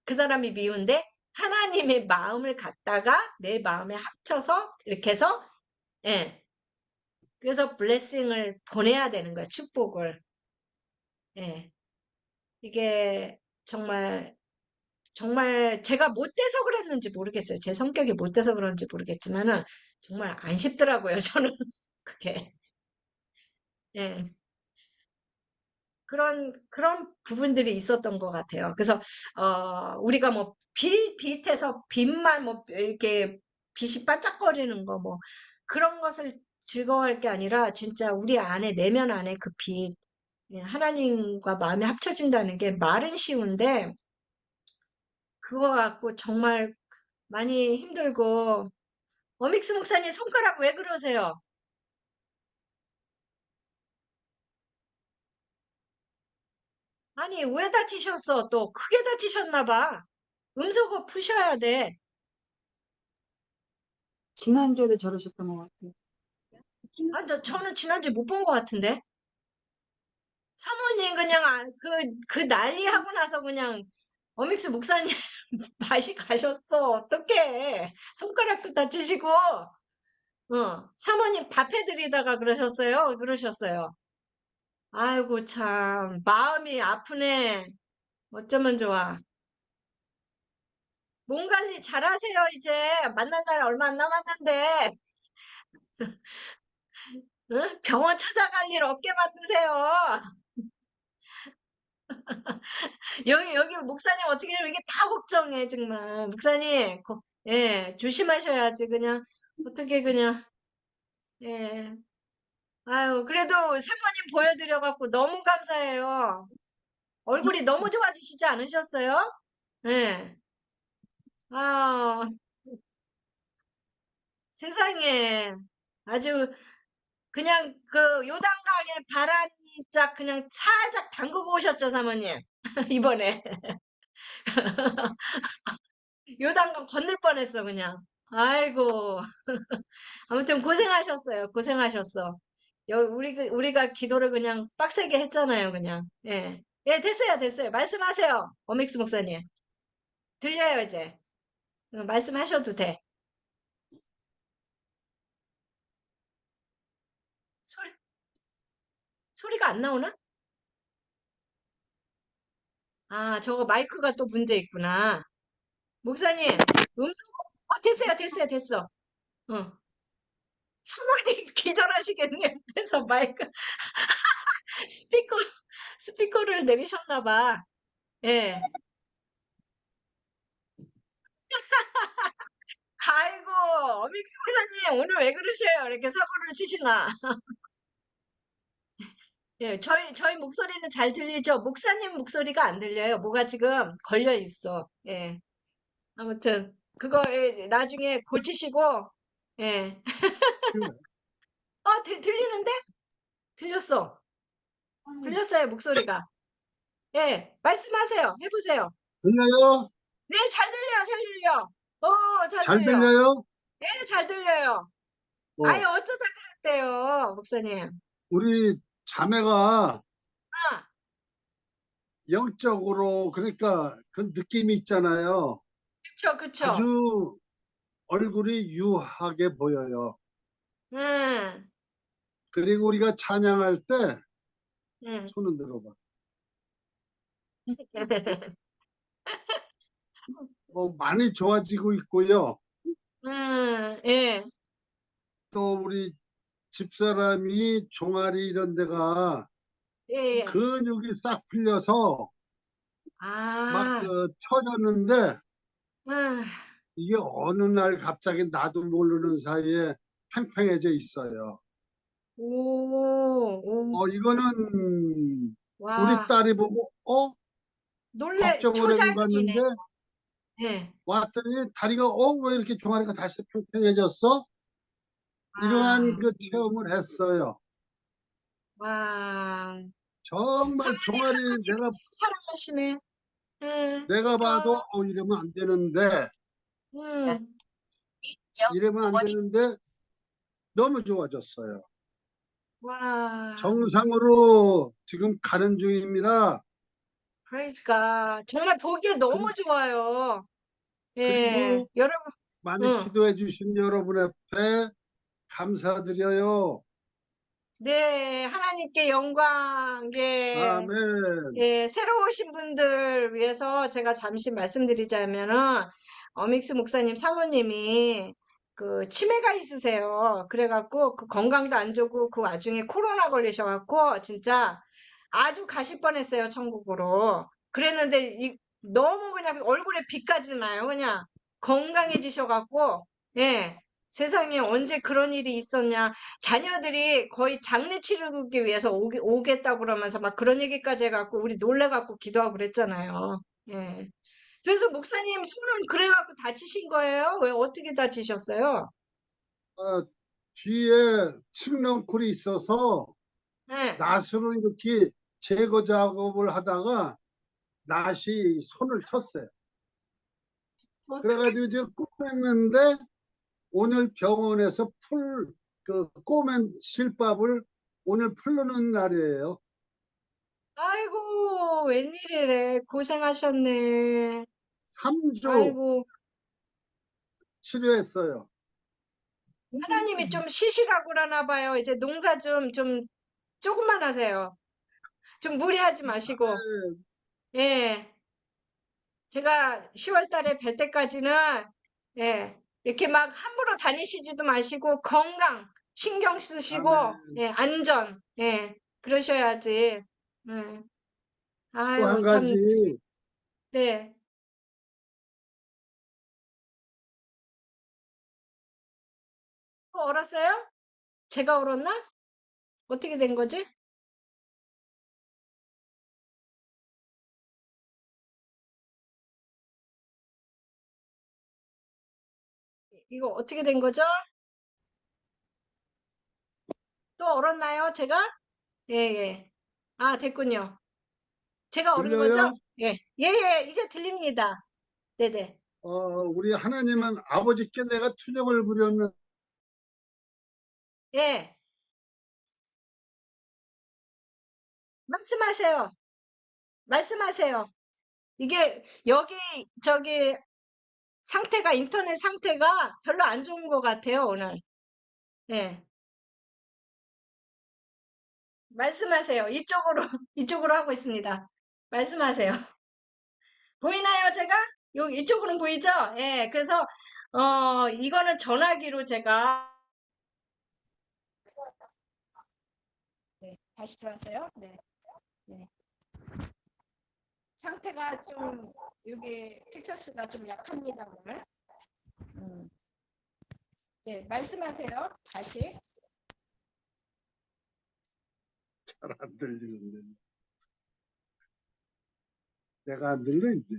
그 사람이 미운데 하나님의 마음을 갖다가 내 마음에 합쳐서 이렇게 해서, 예. 그래서 블레싱을 보내야 되는 거야, 축복을. 예. 이게 정말, 정말 제가 못돼서 그랬는지 모르겠어요. 제 성격이 못돼서 그런지 모르겠지만은 정말 안 쉽더라고요, 저는. 그게. 예. 그런 부분들이 있었던 것 같아요. 그래서, 우리가 뭐, 빛에서 빛만 뭐, 이렇게 빛이 반짝거리는 거 뭐, 그런 것을 즐거워할 게 아니라, 진짜 우리 안에, 내면 안에 그 빛, 예, 하나님과 마음이 합쳐진다는 게 말은 쉬운데, 그거 갖고 정말 많이 힘들고, 어믹스 목사님 손가락 왜 그러세요? 아니, 왜 다치셨어? 또 크게 다치셨나 봐. 음소거 푸셔야 돼. 지난주에도 저러셨던 것 같아요. 아, 저는 지난주에 못 본 것 같은데. 사모님 그냥 그 난리 하고 나서 그냥 어믹스 목사님 다시 가셨어. 어떡해. 손가락도 다치시고. 사모님 밥 해드리다가 그러셨어요. 그러셨어요. 아이고 참 마음이 아프네. 어쩌면 좋아. 몸 관리 잘하세요 이제. 만날 날 얼마 안 남았는데. 응? 병원 찾아갈 일 없게 만드세요. 여기 목사님 어떻게 좀 이게 다 걱정해, 정말. 목사님, 예, 조심하셔야지, 그냥. 어떻게 그냥, 예. 아유, 그래도 사모님 보여드려갖고 너무 감사해요. 얼굴이 너무 좋아지시지 않으셨어요? 예. 아, 세상에. 아주 그냥 그 요단강에 바람짝 그냥 살짝 담그고 오셨죠, 사모님? 이번에. 요단강 건널 뻔했어, 그냥. 아이고. 아무튼 고생하셨어요. 고생하셨어. 우리가 기도를 그냥 빡세게 했잖아요, 그냥. 예. 예, 됐어요, 됐어요. 말씀하세요. 어믹스 목사님. 들려요, 이제. 말씀하셔도 돼. 소리, 소리가 안 나오나? 아, 저거 마이크가 또 문제 있구나. 목사님, 됐어요, 됐어요, 됐어. 어. 사모님 기절하시겠네. 그래서 마이크, 스피커, 스피커를 내리셨나 봐. 예. 아이고, 어믹스 목사님, 오늘 왜 그러셔요? 이렇게 사고를 치시나? 예, 저희 목소리는 잘 들리죠? 목사님 목소리가 안 들려요. 뭐가 지금 걸려 있어. 예. 아무튼, 그거, 나중에 고치시고, 예. 들리는데? 들렸어. 들렸어요, 목소리가. 예, 말씀하세요. 해보세요. 들려요? 네, 잘 들려요, 잘 들려. 잘 잘 들려. 들려요? 예, 잘 들려요. 아니, 어, 어쩌다 그랬대요, 목사님. 우리 자매가 아, 영적으로 그러니까 그 느낌이 있잖아요. 그쵸, 그쵸. 아주 얼굴이 유하게 보여요. 음, 그리고 우리가 찬양할 때 음. 손을 들어봐. 많이 좋아지고 있고요. 예, 또 우리 집사람이 종아리 이런 데가 예, 예. 근육이 싹 풀려서 막 아, 펴졌는데 아, 이게 어느 날 갑자기 나도 모르는 사이에 팽팽해져 있어요. 오, 이거는 우리 와, 딸이 보고 걱정을 초장이네. 해봤는데 예, 왔더니 다리가 왜 이렇게 종아리가 다시 팽팽해졌어? 이러한 아, 그 체험을 했어요. 와. 정말 사모님 종아리 하나님을 참 사랑하시네. 예, 내가 봐도 이러면 안 되는데 음, 이러면 안 되는데 너무 좋아졌어요. 와, 정상으로 지금 가는 중입니다. praise God. 정말 보기에 너무 그- 좋아요. 예, 그리고 여러분, 많이 응. 기도해 주신 여러분 앞에 감사드려요. 네, 하나님께 영광, 예. 아멘. 예, 새로 오신 분들 위해서 제가 잠시 말씀드리자면은, 어믹스 목사님 사모님이 그 치매가 있으세요. 그래갖고 그 건강도 안 좋고 그 와중에 코로나 걸리셔갖고 진짜 아주 가실 뻔했어요, 천국으로. 그랬는데 너무 그냥 얼굴에 빛까지 나요. 그냥 건강해지셔갖고, 예. 세상에 언제 그런 일이 있었냐. 자녀들이 거의 장례 치르기 위해서 오겠다고 그러면서 막 그런 얘기까지 해갖고 우리 놀래갖고 기도하고 그랬잖아요. 예. 그래서 목사님 손은 그래갖고 다치신 거예요? 왜 어떻게 다치셨어요? 아, 뒤에 측렁쿨이 있어서 예. 낫으로 이렇게 제거 작업을 하다가 낫이 손을 쳤어요. 어떻게, 그래가지고 이제 꼬맸는데 오늘 병원에서 꼬맨 실밥을 오늘 풀르는 날이에요. 아이고, 웬일이래. 고생하셨네. 3주 아이고, 치료했어요. 하나님이 좀 쉬시라고 그러나 봐요. 이제 농사 조금만 하세요. 좀 무리하지 마시고. 예. 제가 10월 달에 뵐 때까지는, 예, 이렇게 막 함부로 다니시지도 마시고, 건강, 신경 쓰시고, 아멘. 예, 안전, 예, 그러셔야지. 예. 또 한 아유, 가지 참, 네. 얼었어요? 제가 얼었나? 어떻게 된 거지? 이거 어떻게 된 거죠? 또 얼었나요, 제가? 예, 예. 아, 됐군요. 제가 얼은 거죠? 들려요? 예, 예, 예, 이제 들립니다. 네네. 우리 네. 하나님은 아버지께 내가 투정을 부렸는 예, 말씀하세요. 말씀하세요. 이게 여기 저기 상태가 인터넷 상태가 별로 안 좋은 것 같아요, 오늘. 예. 말씀하세요. 이쪽으로 이쪽으로 하고 있습니다. 말씀하세요. 보이나요, 제가? 이쪽으로는 보이죠? 예. 그래서 이거는 전화기로 제가 네, 다시 들어왔어요. 네. 네. 상태가 좀 여기 텍사스가 좀 약합니다, 오늘. 음. 네, 말씀하세요. 다시. 잘 안 들리는데. 내가 안 들려, 이제.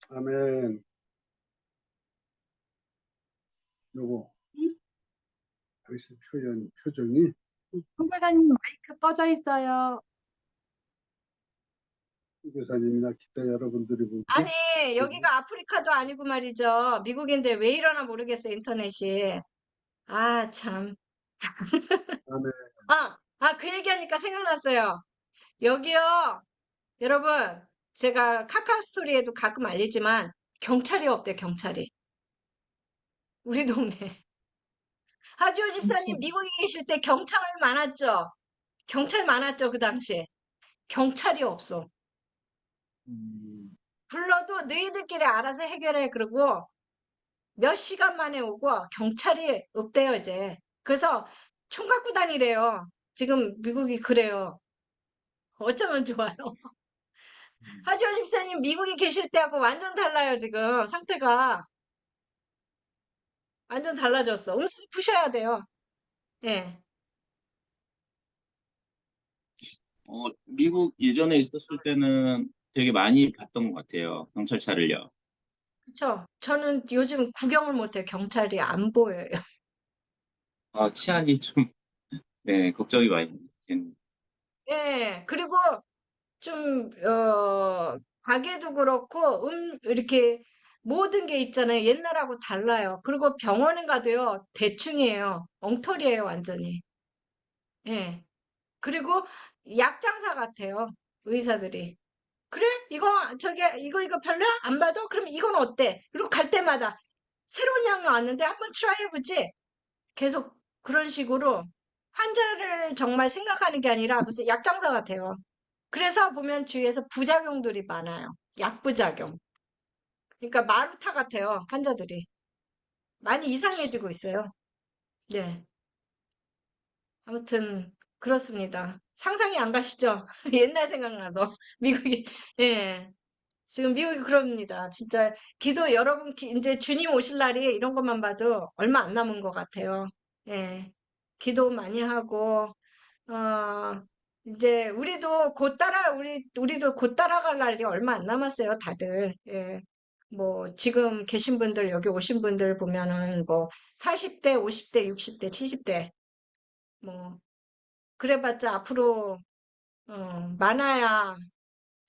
아멘. 요거, 여기서 표정이. 홍보사님 마이크 꺼져 있어요. 교사님이나 기타 여러분들이 보고. 아니, 여기가 아프리카도 아니고 말이죠. 미국인데 왜 이러나 모르겠어요, 인터넷이. 아, 참. 아멘. 그 얘기하니까 생각났어요. 여기요, 여러분, 제가 카카오 스토리에도 가끔 알리지만, 경찰이 없대요, 경찰이. 우리 동네. 하주호 집사님, 미국에 계실 때 경찰 많았죠? 경찰 많았죠, 그 당시에. 경찰이 없어. 불러도 너희들끼리 알아서 해결해. 그러고, 몇 시간 만에 오고 경찰이 없대요, 이제. 그래서 총 갖고 다니래요. 지금 미국이 그래요. 어쩌면 좋아요. 하지원 집사님 미국에 계실 때하고 완전 달라요, 지금. 상태가 완전 달라졌어. 음식 푸셔야 돼요. 예. 미국 예전에 있었을 때는 되게 많이 봤던 것 같아요. 경찰차를요. 그쵸? 저는 요즘 구경을 못해요. 경찰이 안 보여요. 치안이 좀, 네, 걱정이 많이 되는. 예. 그리고 좀, 가게도 그렇고, 이렇게 모든 게 있잖아요. 옛날하고 달라요. 그리고 병원에 가도요, 대충이에요. 엉터리예요, 완전히. 예. 그리고 약 장사 같아요. 의사들이. 그래? 이거 별로야? 안 받아? 그럼 이건 어때? 그리고 갈 때마다 새로운 약 나왔는데 한번 트라이 해보지? 계속 그런 식으로 환자를 정말 생각하는 게 아니라 무슨 약 장사 같아요. 그래서 보면 주위에서 부작용들이 많아요. 약부작용. 그러니까 마루타 같아요, 환자들이. 많이 이상해지고 있어요. 네. 아무튼, 그렇습니다. 상상이 안 가시죠? 옛날 생각나서. 미국이, 예. 지금 미국이 그럽니다. 진짜 여러분, 이제 주님 오실 날이 이런 것만 봐도 얼마 안 남은 것 같아요. 예. 기도 많이 하고, 어, 이제 우리도 곧 따라갈 날이 얼마 안 남았어요, 다들. 예. 뭐, 지금 계신 분들, 여기 오신 분들 보면은 뭐, 40대, 50대, 60대, 70대, 뭐, 그래봤자 앞으로, 많아야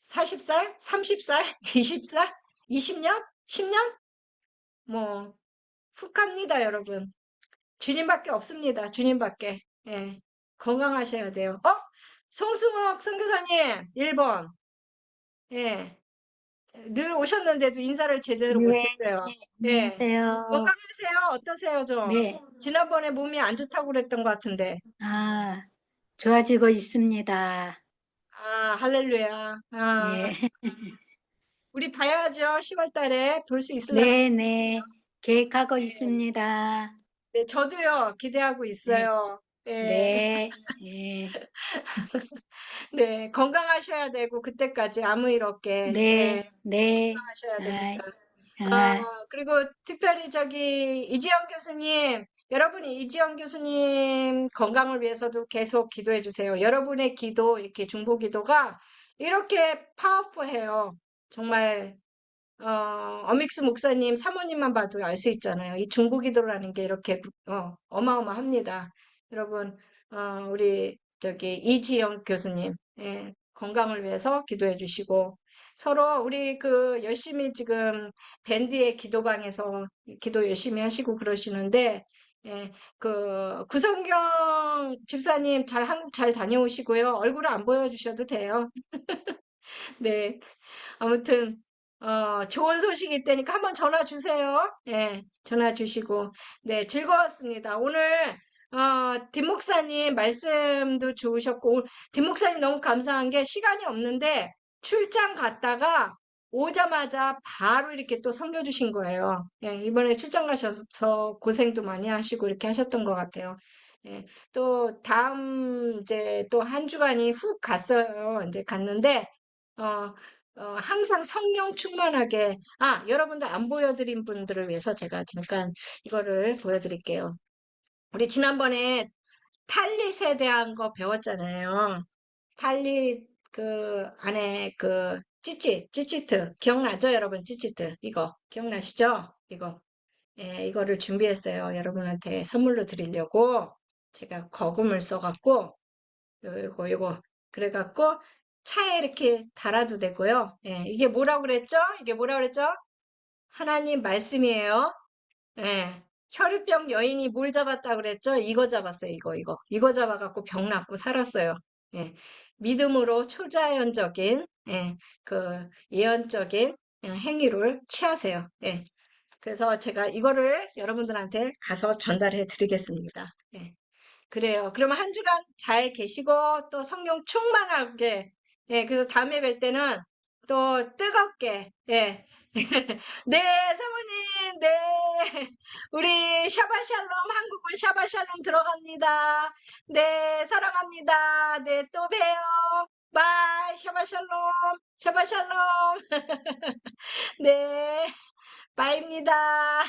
40살? 30살? 20살? 20년? 10년? 뭐, 훅 갑니다, 여러분. 주님밖에 없습니다. 주님밖에. 예. 건강하셔야 돼요. 송승욱 선교사님, 1번. 예. 늘 오셨는데도 인사를 제대로 네, 못했어요. 예. 안녕하세요. 건강하세요? 어떠세요, 좀? 네, 지난번에 몸이 안 좋다고 그랬던 것 같은데. 아, 좋아지고 있습니다. 아, 할렐루야. 아, 예, 우리 봐야죠. 10월 달에 볼 수 있으려나. 네, 네, 계획하고 있습니다. 네, 저도요, 기대하고 네, 있어요. 예. 네, 예, 네, 건강하셔야 되고, 그때까지 아무 일 없게, 예, 네, 네, 건강하셔야 아, 됩니다. 아, 그리고 특별히 이지영 교수님, 여러분이 이지영 교수님 건강을 위해서도 계속 기도해 주세요. 여러분의 기도, 이렇게 중보 기도가 이렇게 파워풀해요. 정말, 어믹스 목사님, 사모님만 봐도 알 수 있잖아요. 이 중보 기도라는 게 이렇게, 어마어마합니다. 여러분, 이지영 교수님, 예, 건강을 위해서 기도해 주시고, 서로 우리 열심히 지금 밴드의 기도방에서 기도 열심히 하시고 그러시는데, 예, 구성경 집사님 한국 잘 다녀오시고요. 얼굴 안 보여주셔도 돼요. 네. 아무튼, 좋은 소식이 있다니까 한번 전화 주세요. 예, 전화 주시고. 네, 즐거웠습니다. 오늘, 뒷목사님 말씀도 좋으셨고, 뒷목사님 너무 감사한 게 시간이 없는데 출장 갔다가 오자마자 바로 이렇게 또 섬겨주신 거예요. 예, 이번에 출장 가셔서 고생도 많이 하시고 이렇게 하셨던 것 같아요. 예, 또 이제 또 한 주간이 훅 갔어요. 이제 갔는데, 어, 항상 성령 충만하게, 여러분들 안 보여드린 분들을 위해서 제가 잠깐 이거를 보여드릴게요. 우리 지난번에 탈릿에 대한 거 배웠잖아요. 탈릿 안에 찌찌트 기억나죠, 여러분? 찌찌트 이거 기억나시죠? 이거 이거를 준비했어요. 여러분한테 선물로 드리려고 제가 거금을 써갖고 요거 그래갖고 차에 이렇게 달아도 되고요. 예, 이게 뭐라고 그랬죠? 이게 뭐라고 그랬죠? 하나님 말씀이에요. 예. 혈유병 여인이 뭘 잡았다 그랬죠? 이거 잡았어요. 이거 잡아갖고 병 낫고 살았어요. 예. 믿음으로 초자연적인 예언적인 행위를 취하세요. 예. 그래서 제가 이거를 여러분들한테 가서 전달해 드리겠습니다. 예. 그래요. 그러면 한 주간 잘 계시고 또 성령 충만하게 그래서 다음에 뵐 때는 또 뜨겁게 네, 사모님, 네. 우리 샤바샬롬, 한국은 샤바샬롬 들어갑니다. 네, 사랑합니다. 네, 또 봬요. 바이, 샤바샬롬, 샤바샬롬. 네, 바이입니다.